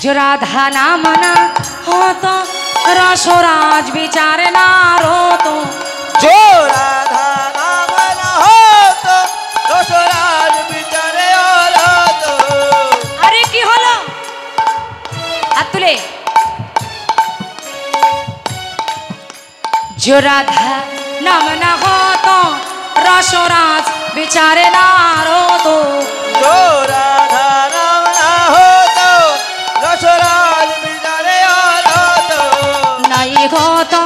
जो राधा नाम ना हो तो रसोराज विचार ना रो तो जो राधा नाम न हो तो रसराज बिचारे और तो अरे की हलो अतुले जो राधा नाम ना हो तो रसोराज विचार ना रो तो जो राधा नाम न हो तो रसराज बिचारे और तो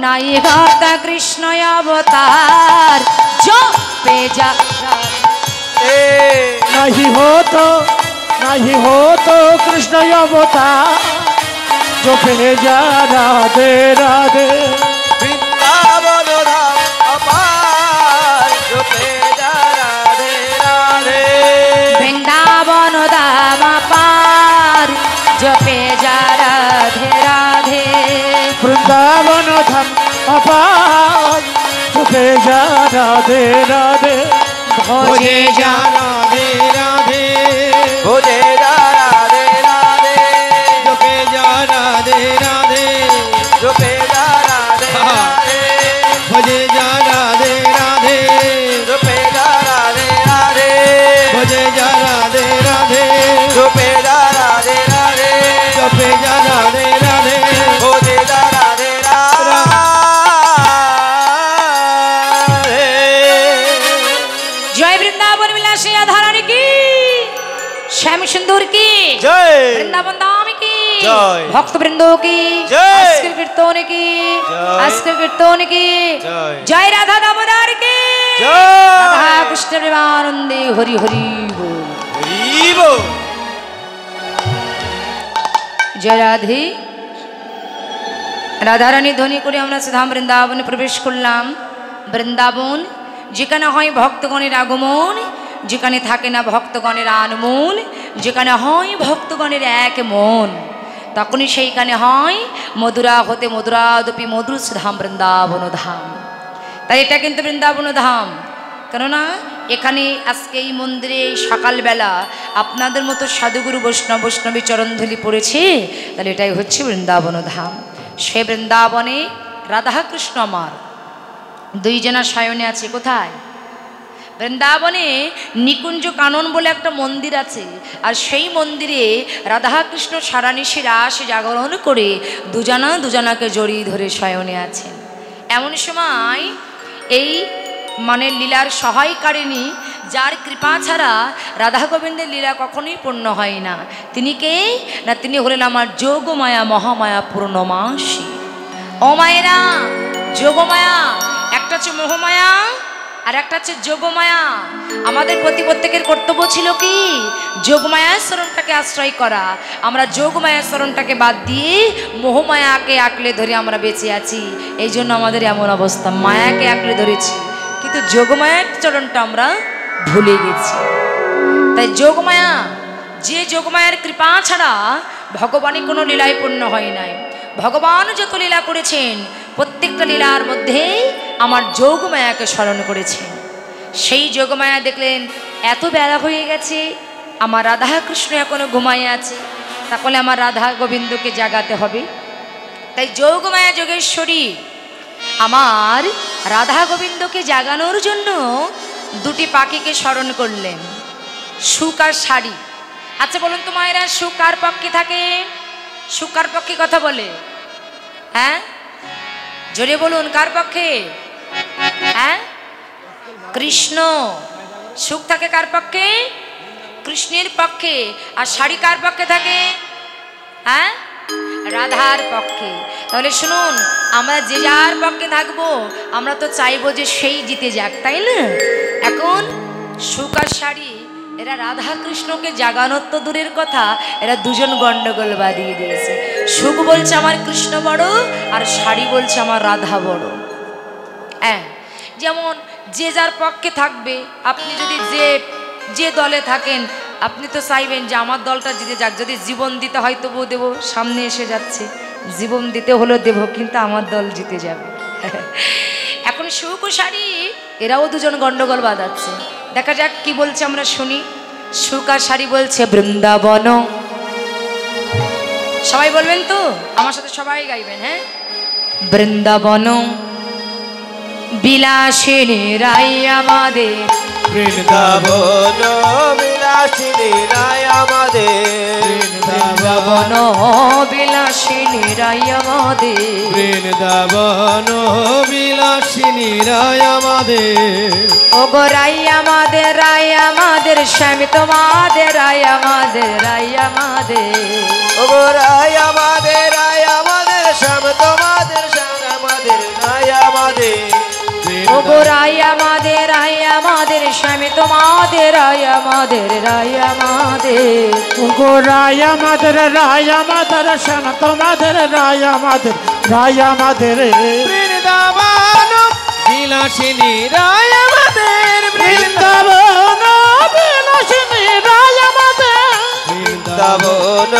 नाई गाता कृष्ण अवतार जो पेजा नहीं हो तो कृष्ण अवतार जो भेजा राधे राधे वृंदावन धाम अपार जो पेजा राधे राधे वृंदावन धाम पार जो पेजा राधे राधे वृंदावन धाम अपार जो भेजा राधे राधे भोजे जा राधे राधे भोजे जा राधे राधे जो पे जा राधे राधे जो पेजा राधे राधे भोजे जा राधे राधे जो पेजा राधे राधे भोजे जा राधे राधे जो पेजा राधे राधे जो पे जा राधे राधे भोजे जा राधे राधे जय वृंदावन विलासी धारानी की श्याम सिंदूर की जय वृंदावन धाम की जय भक्त वृंदों की जय अस्कर कीर्तन की जय अस्कर कीर्तन की जय जय राधा दामोदर की जय राधा कृष्ण प्रेमानंदे हरि हरि बोल हरि बोल जय राधे রাধারানী ধ্বনি করে আমরা সুধাম বৃন্দাবনে প্রবেশ করলাম। বৃন্দাবন যেখানে হয় ভক্তগণের আগমন, যেখানে থাকে না ভক্তগণের আনমোল, যেখানে হয় ভক্তগণের এক মন, তখনই সেইখানে হয় মধুরা হতে মধুরাদপি মধুর সুধাম বৃন্দাবন ধাম। তাই এটা কিন্তু বৃন্দাবন ধাম, কেননা এখানে আজকে এই মন্দিরে এই সকালবেলা আপনাদের মতো সাধুগুরু বৈষ্ণবী চরণধূলি পড়েছে, তাহলে এটাই হচ্ছে বৃন্দাবন ধাম। সে বৃন্দাবনে রাধাকৃষ্ণ আমার দুইজনা শয়নে আছে। কোথায়? বৃন্দাবনে নিকুঞ্জ কানন বলে একটা মন্দির আছে, আর সেই মন্দিরে রাধাকৃষ্ণ সারানিশি রাস জাগরণ করে দুজনাকে জড়িয়ে ধরে শয়নে আছেন। এমন সময় এই লীলার সহায়কারিণী, যার কৃপা ছাড়া রাধা গোবিন্দের লীলা কখনোই পূর্ণ হয় না, তিনি কে না, তিনি হলেন আমার যোগমায়া মহামায়া পূর্ণমাসী। ও মায়েরা, যোগমায়া একটা হচ্ছে মোহমায়া আর একটা হচ্ছে যোগমায়া। আমাদের প্রত্যেকের কর্তব্য ছিল কি? যোগমায়ার শরণটাকে আশ্রয় করা। আমরা যোগমায়ার শরণটাকে বাদ দিয়ে মোহমায়াকে আঁকড়ে ধরে আমরা বেঁচে আছি। এই জন্য আমাদের এমন অবস্থা, মায়াকে আঁকড়ে ধরেছি, কিন্তু যোগমায়ার চরণটা আমরা ভুলে গেছি। তাই যোগমায়া, যে যোগমায়ার কৃপা ছাড়া ভগবানের কোনো লীলাই পূর্ণ হয় নাই। ভগবান যত লীলা করেছেন প্রত্যেকটা লীলার মধ্যে আমার যোগমায়াকে স্মরণ করেছেন। সেই যোগমায়া দেখলেন এত বেলা হয়ে গেছে, আমার রাধা কৃষ্ণ এখনো ঘুমায় আছে, তাহলে আমার রাধা গোবিন্দকে জাগাতে হবে। তাই যোগমায়া যোগেশ্বরী আমার রাধা গোবিন্দকে জাগানোর জন্য দুটি পাখিকে স্মরণ করলেন, শুক আর শাড়ি। আচ্ছা বলুন তো মায়েরা, সুখ কার পক্ষে থাকে? সুখ কার পক্ষে কথা বলে? হ্যাঁ জোরে বলুন, কার পক্ষে? হ্যাঁ কৃষ্ণ। সুখ থাকে কার পক্ষে? কৃষ্ণের পক্ষে। আর শাড়ি কার পক্ষে থাকে? হ্যাঁ রাধার পক্ষে। তাহলে শুনুন, আমরা যে যার পক্ষে থাকবো, আমরা তো চাইবো যে সেই জিতে যাক, তাই না? এখন সুখ আর শাড়ি, এরা রাধা কৃষ্ণকে জাগানোর তো দূরের কথা, এরা দুজন গন্ডগোল বাঁধিয়ে দিয়েছে। সুখ বলছে আমার কৃষ্ণ বড়, আর শাড়ি বলছে আমার রাধা বড়। হ্যাঁ, যেমন যে যার পক্ষে থাকবে, আপনি যদি যে দলে থাকেন, আপনি তো চাইবেন যে আমার দলটা জিতে যাক। যদি জীবন দিতে হয় তবুও দেবো, সামনে এসে যাচ্ছে, জীবন দিতে হলো দেবো, কিন্তু আমার দল জিতে যাবে। এখন সুখ ও শাড়ি এরাও দুজন গন্ডগোল বাঁধাচ্ছে। দেখা যাক কি বলছে, আমরা শুনি। সুখ আর শাড়ি বলছে, বৃন্দাবন। সবাই বলবেন তো, আমার সাথে সবাই গাইবেন। হ্যাঁ, বৃন্দাবন বিলাসিনী রাই আমাদের, বৃন্দাবন বিলাসিনী রায় আমাদের, বৃন্দাবন বিলাসিনী রাই আমাদের, বৃন্দাবন বিলাসিনী রায় আমাদের, ওগো রাই আমাদের, রাই আমাদের, স্বামী তোমাদের, রাই আমাদের, রাই আমাদের, ওগো রায় আমাদের, রায় আমাদের, শ্যাম তোমাদের, শ্যাম আমাদের, রায় আমাদের, ওগো রাই আমাদের, রাই আমাদের, স্বামী তোমাদের, রাই আমাদের, রাই আমাদের, ওগো রায় আমাদের, রায় আমাদের, শ্যাম তোমাদের, রায় আমাদের, রায় আমাদের। বৃন্দাবন বিলাসিনী রায় আমাদের, বৃন্দাবন বিলাসিনী রায় আমাদের, বৃন্দাবন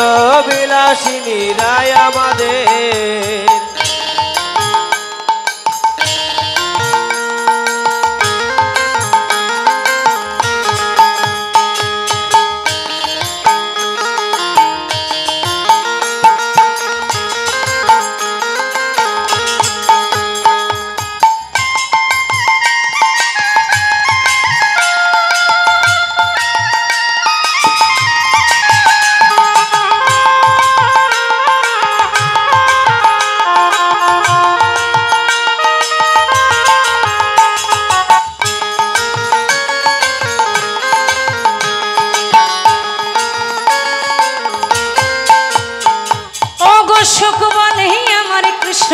বিলাসিনী রায় আমাদের। সুখ বলে আমার কৃষ্ণ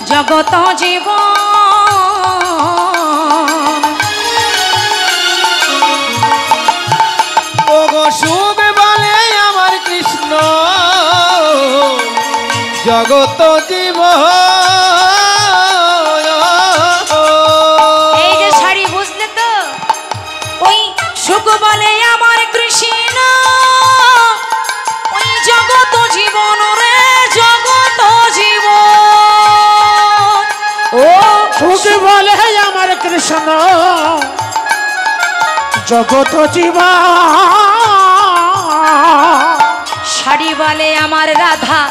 জগত জীবন, ওগো সুখ বলে আমার কৃষ্ণ জগত জীবন। এই যে শাড়ি, বুঝলে তো? ওই সুখ বলে আমার কৃষ্ণ, ওই জগত জীবন রে, জগত জীবন। ও সুখ বলে আমার কৃষ্ণ জগত জীবন, শাড়ি বলে আমার রাধা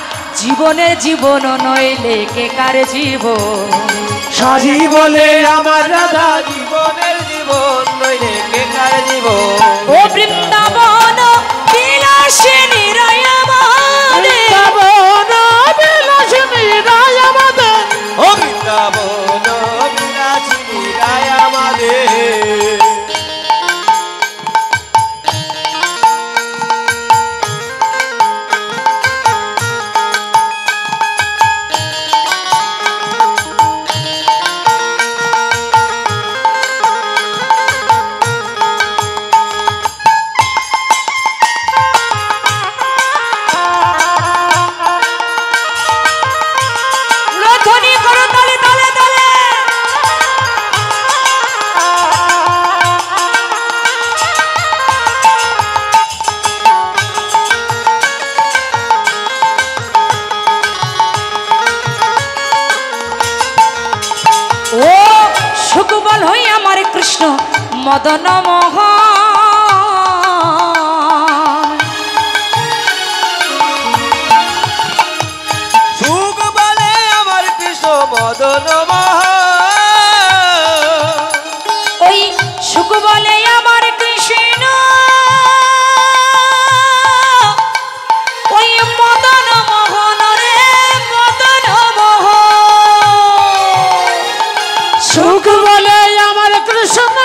জীবনের জীবন, নইলে কে কার জীবন। শাড়ি বলে আমার রাধা জীবনের জীবন, নইলে কে কার জীবন। ও বৃন্দাবন বিলাসিনী রায় আমাদের, বৃন্দাবন বিলাসিনী রায় আমাদের, ও বৃন্দাবন বিলাসিনী রায় আমাদের। ধ্বনি করো তালে তালে তালে। ও সুখ বল হই আমার কৃষ্ণ মদন মোহন, সুখ বলে আমার কৃষ্ণ মদন মোহন, ওই সুখ বলে আমার কৃষ্ণ কৃষ্ণ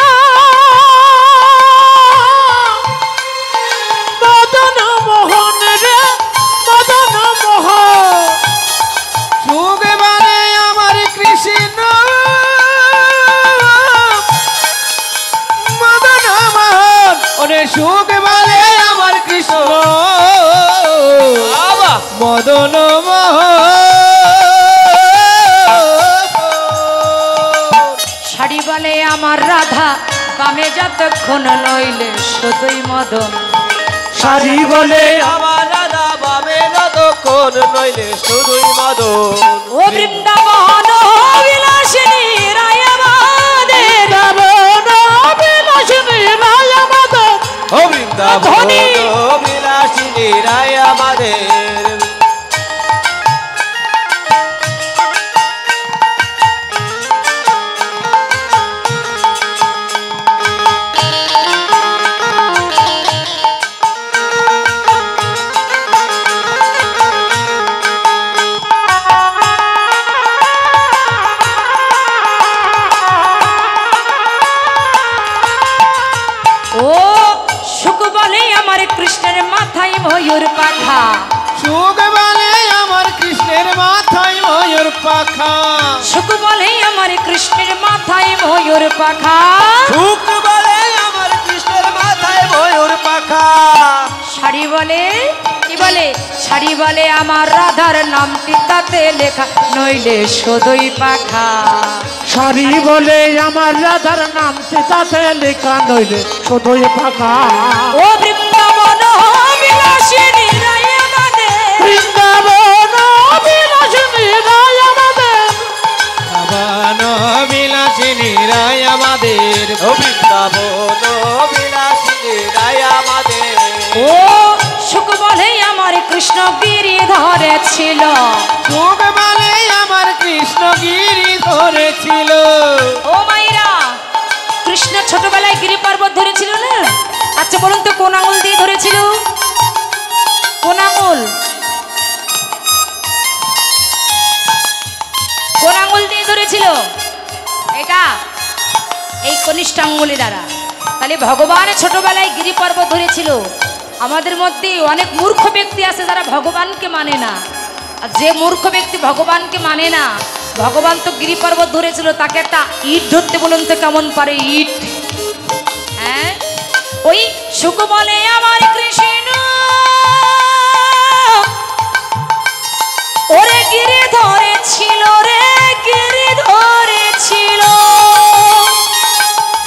মদন মোহন রে মদন মোহন সুখ বলে আমার কৃষ্ণ মদন মোহন ওরে সুখ বলে আমার কৃষ্ণ মদন শাড়ি বলে আমার রাধা বামে যতক্ষণ নইলে শুধুই মদন শাড়ি বলে আমার রাধা বামে যতক্ষণ নইলে শুধুই মদন ও বৃন্দাবন বিলাসিনী রায় আমাদের বিলাসিনী রায় আমাদের ও বৃন্দাবন বিলাসিনী রায় আমাদের কৃষ্ণের মাথায় ময়ূর পাখা সুখ বলে আমার কৃষ্ণের মাথায় ময়ূর পাখা সুখ বলে আমার কৃষ্ণের মাথায় ময়ূর পাখা সুখ বলে আমার কৃষ্ণের মাথায় ময়ূর পাখা শাড়ি বলে কি বলে শাড়ি বলে আমার রাধার নামটি তাতে লেখা নইলে শুধুই পাখা শাড়ি বলে আমার রাধার নামটি তাতে লেখা নইলে শুধুই পাখা ও বৃন্দাবন বিলাসিনী রায় আমাদের বৃন্দাবন বিলাসিনী রায় আমাদের বৃন্দাবন বিলাসিনী রায় আমাদের ও বৃন্দাবন বিলাসিনী রায় আমাদের ও সুখ বলে আমার কৃষ্ণ গিরি ধরেছিল সুখ বলে আমার কৃষ্ণ গিরি ধরেছিল ও মাইরা কৃষ্ণ ছোটবেলায় গিরি পর্বত ধরেছিল না আচ্ছা বলুন তো কোন আঙুল দিয়ে ধরেছিল কোন আঙুল কোন আঙুল দিয়ে ধরেছিল এটা এই কনিষ্ঠ আঙ্গুলি দ্বারা তাহলে ভগবান ছোটবেলায় গিরি পর্বত ধরেছিল আমাদের মধ্যে অনেক মূর্খ ব্যক্তি আছে যারা ভগবানকে মানে না আর যে মূর্খ ব্যক্তি ভগবানকে মানে না ভগবান তো গিরি পর্বত ধরেছিল তাকে একটা ইট ধরতে বলুন তো কেমন পারে ইট হ্যাঁ ওই সুখ বলে আমার কৃষ্ণ ওরে গিরি ধরেছিল রে গিরি ধরেছিল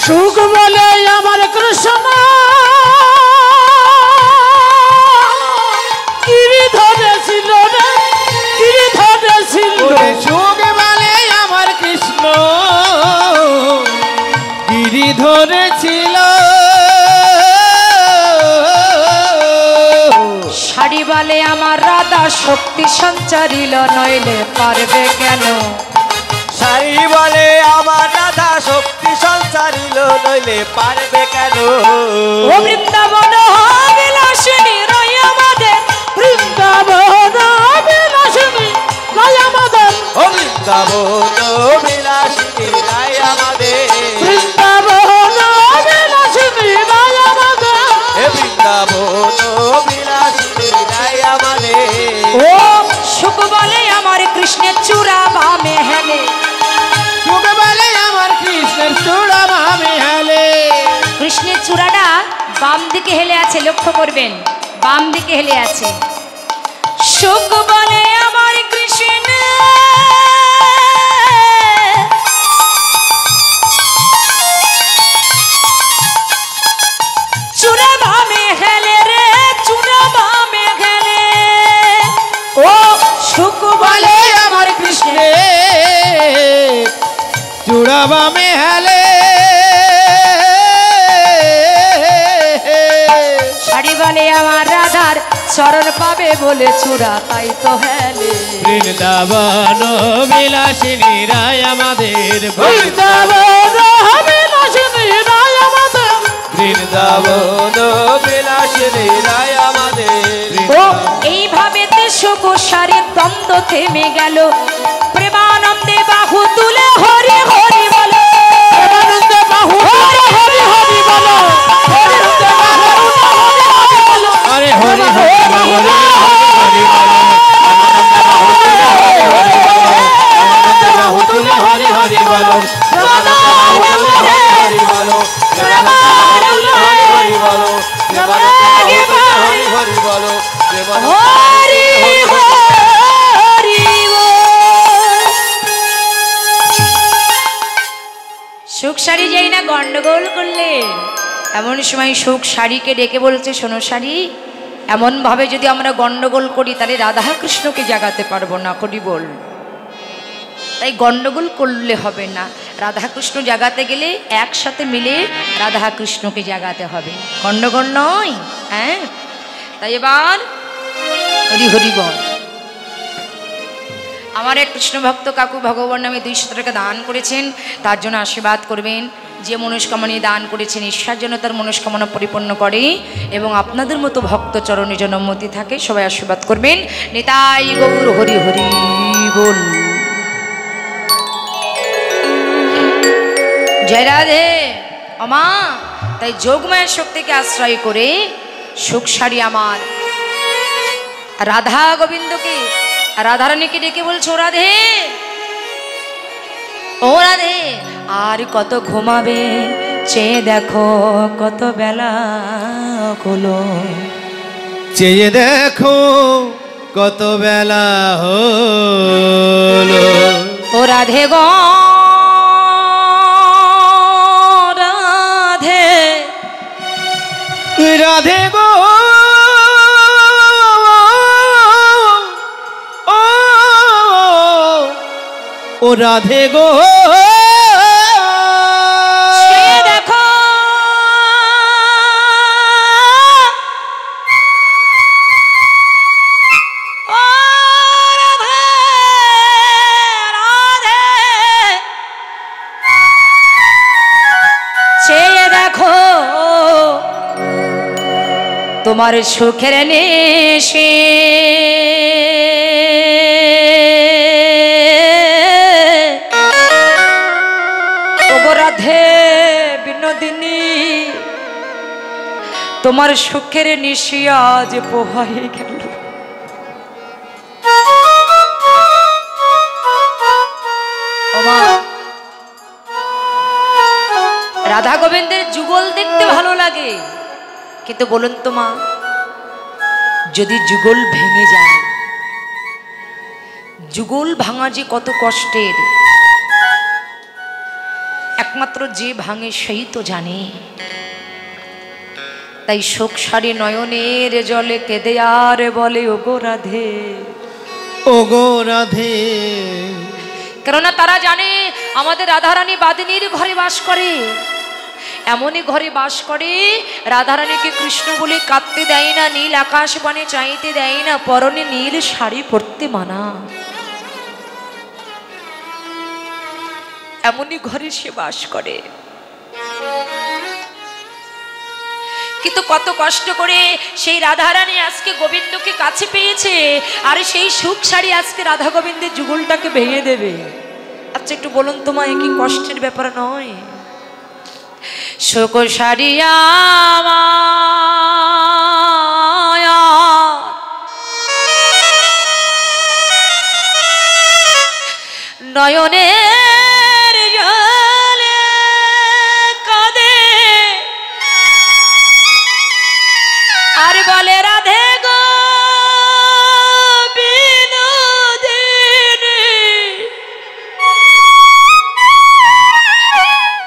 সুখ বলে আমার কৃষ্ণ গিরি ধরেছিল রে গিরি ধরেছিল সুখ বলে আমার কৃষ্ণ গিরি ধরেছিল শাড়ি বলে আমার রাধা শক্তি সঞ্চারিল নইলে পারবে কেন শাড়ি বলে আমার রাধা শক্তি সঞ্চারিল নইলে পারবে কেন ও বৃন্দাবন বিলাসিনী রায় আমাদের বৃন্দাবন বিলাসিনী রায় আমাদের ও বৃন্দাবন বিলাসিনী রায় আমাদের বৃন্দাবন বিলাসিনী রায় আমাদের হে বৃন্দাবন বিলাসিনী রায় আমাদের ও সুখ বলে আমার কৃষ্ণের চূড়া বামে হেলে সুখ বলে আমার কৃষ্ণের চূড়া ভাবে হেলে কৃষ্ণের চূড়াটা বাম দিকে হেলে আছে লক্ষ্য করবেন বাম দিকে হেলে আছে সুখ বলে আমার কৃষ্ণ চূড়া বামে হেলে রে চূড়া বামে হেলে ও সুখ বলে আমার কৃষ্ণ চূড়া বামে হেলে শাড়ি বলে আমার রাধার চরণ পাবে বলে চূড়া তাই তো হেলে বৃন্দাবন বিলাসিনী রায় আমাদের বৃন্দাবন বিলাসিনী রায় আমাদের বৃন্দাবন বিলাসিনী রায় আমাদের ও এইভাবে সুখ সারে দ্বন্দ্ব থেমে গেল প্রেমানন্দে বাহু তুলে হরি হরি বলে প্রেমানন্দে বাহু গন্ডগোল করলেন। এমন সময় সুখ শাড়িকে ডেকে বলছে, শোনো শাড়ি, এমনভাবে যদি আমরা গন্ডগোল করি তাহলে রাধা কৃষ্ণকে জাগাতে পারবো না, করি বল। তাই গন্ডগোল করলে হবে না, রাধা কৃষ্ণ জাগাতে গেলে একসাথে মিলে রাধা কৃষ্ণকে জাগাতে হবে, গন্ডগোল নয়। হ্যাঁ, তাই এবার হরি হরি বল। আমার এক কৃষ্ণ ভক্ত কাকু ভগবান নামে 200 টাকা দান করেছেন, তার জন্য আশীর্বাদ করবেন। যে মনস্কামনা দান করেছেন ঈশ্বর যেন তার মনস্কামনা পরিপূর্ণ করে এবং আপনাদের মতো ভক্ত চরণে যেন মতি থাকে, সবাই আশীর্বাদ করবেন। নিতাই গৌর হরি হরি বল। জয় রাধে অমা। তাই যোগমায়ের শক্তিকে আশ্রয় করে সুখ শাড়ি আমার রাধা গোবিন্দকে রাধারানীকে ডেকে বলছো, রাধে ও রাধে, আর কত ঘুমাবে, চেয়ে দেখো কত বেলা হলো, চেয়ে দেখো কত বেলা হলো। ও রাধে গো রাধে, রাধে গো ও রাধে গো, দেখো ও রাধে রাধে, চেয়ে দেখো তোমার সুখের নেশে, রাধে বিনোদিনী তোমার সুখের নিশি আজ পোহায়ে গেল। রাধা গোবিন্দের যুগল দেখতে ভালো লাগে, কিন্তু বলুন তো মা, যদি যুগল ভেঙে যায়, যুগল ভাঙা যে কত কষ্টের, একমাত্র যে ভাঙে সেই তো জানে। তাই শোক সারি নয়নের জলে কেঁদে আর বলে, ওগো রাধে ওগো রাধে। কেননা তারা জানে আমাদের রাধারানী বাদিনীর ঘরে বাস করে, এমনই ঘরে বাস করে রাধারানীকে কৃষ্ণ বলে কাঁদতে দেয় না, নীল আকাশ বানে চাইতে দেয় না, পরনে নীল শাড়ি পরতে মানা, এমনই ঘরে সে বাস করে। কিন্তু কত কষ্ট করে সেই রাধারানী আজকে গোবিন্দকে কাছে পেয়েছে, আর সেই সুখ শাড়ি আজকে রাধা গোবিন্দের যুগলটাকে ভেঙে দেবে। আচ্ছা একটু বলুন তো মা, কি কষ্টের ব্যাপার নয়? সুখ শাড়ি নয়নে বলে, রাধে গো বিনোদিনী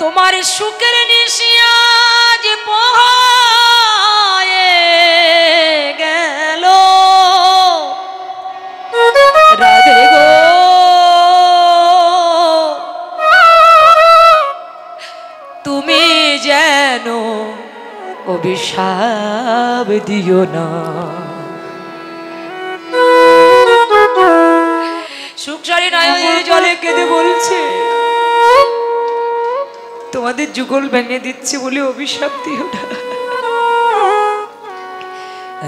তোমার সুখের নিশি আজ পোহায়ে গেল, রাধে গো তুমি যেন অভিশাপ দিও না। সুখসারি নয়নের জলে কেঁদে বলছে, তোমাদের যুগল ভেঙে দিচ্ছে বলে অভিশাপ দিও না।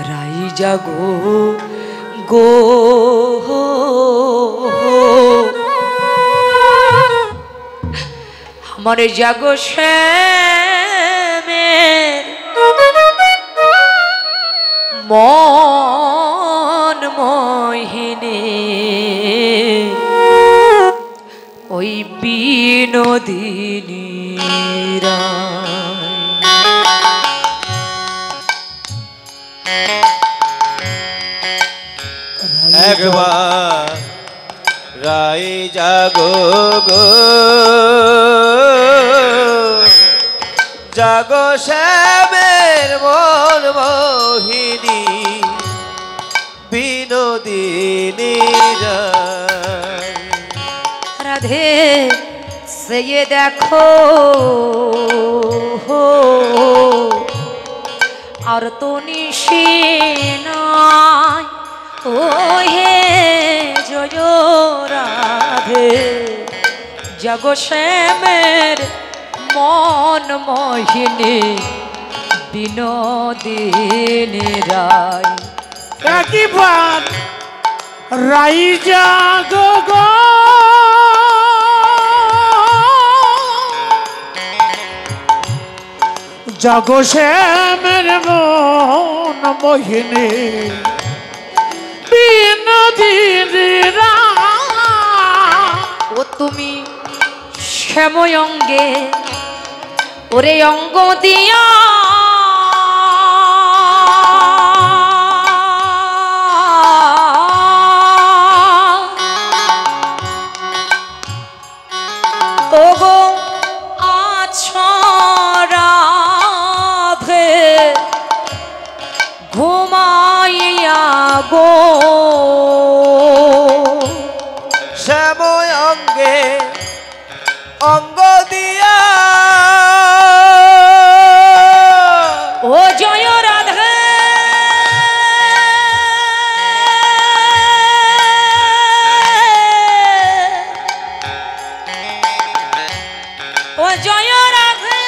রাই জাগো গো আমার জাগো শ্যামের মন মোহিনী, ওই বিনোদিনী একবার রাই জাগো গো জাগো শ্যামের মন মোহিনী বিনোদিনী রায়। রাধে সে ये দেখো আর তো নিশি নাই ও হে জয় রাধে জাগো শ্যামের মন মোহিনী বিনোদিনী রায়। একবার রাই জাগো গো জাগো শ্যামের মন মোহিনী বিনোদিনী রায়। ও তুমি শ্যাময় অঙ্গে ওরে অঙ্গ দিয়া ওগো আছো রাধে ঘুমাইয়া গো শ্যাময় অঙ্গে অঙ্গ দিয়া ও জয় রাধে ও জয় রাধে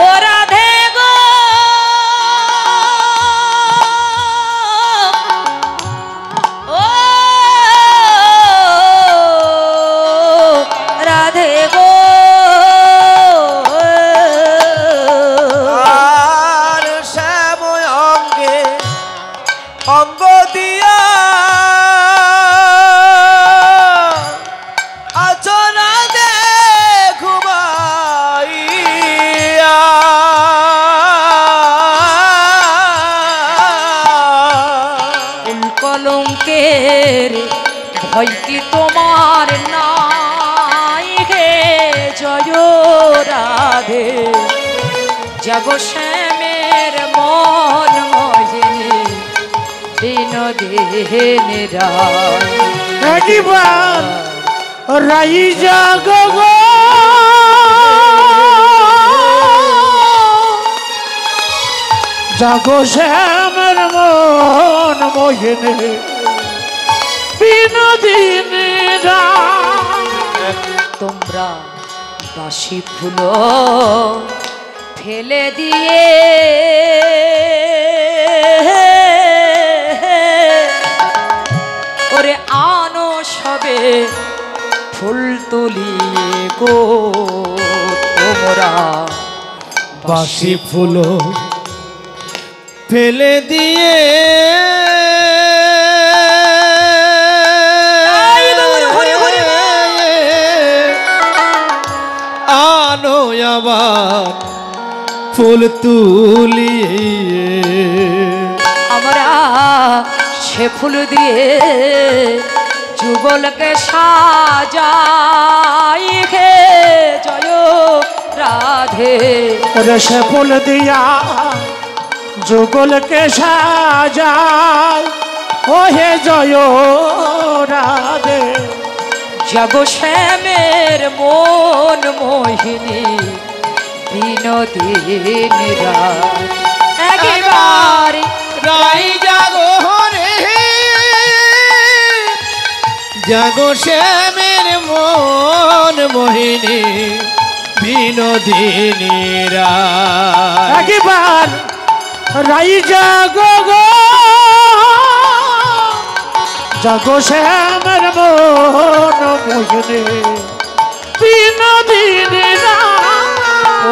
ও রাধে গো ও রাধে গো আর শ্যাময় অঙ্গে অঙ্গ দিয়া আচরা দে ঘুমাইয়া কলঙ্কের ভয় কি তোমার নাই হে জয় রাধে জাগো শ্যামের মন মোহিনী বিনোদিনী রায়। একবার রাই জাগো গো জাগো শ্যামের মন মোহিনী বিনোদিনী রায়। তোমরা বাসি ফুল ফেলে দিয়ে ওরে আনো সবে ফুল তুলিয়ে গো তোমরা বাসি ফুল ফেলে দিয়ে এই বাবা, হরি হরি আনো আবার ফুল তুলিয়ে আমরা সে ফুল দিয়ে যুগলকে সাজাই হে জয় রাধে ওরে সে ফুল দিয়া যুগলকে সাজায় ও হে জয় রাধে জাগো শ্যামের মন মোহিনী বিনোদিনী রায়। একবার রাই জাগো রে জাগো শ্যামের মন মোহিনী বিনোদিনী রায়। একবার রাই জাগো গো জাগো শ্যামের মন মোহিনী বিনোদিনী রায়।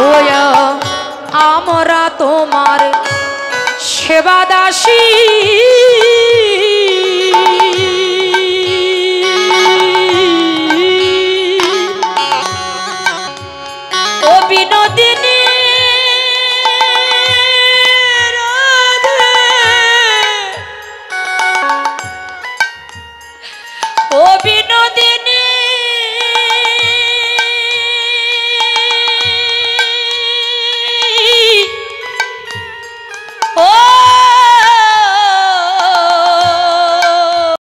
ওয়া আমরা তোমার সেবা দাসী ও বিনোদিনী রাধে কবি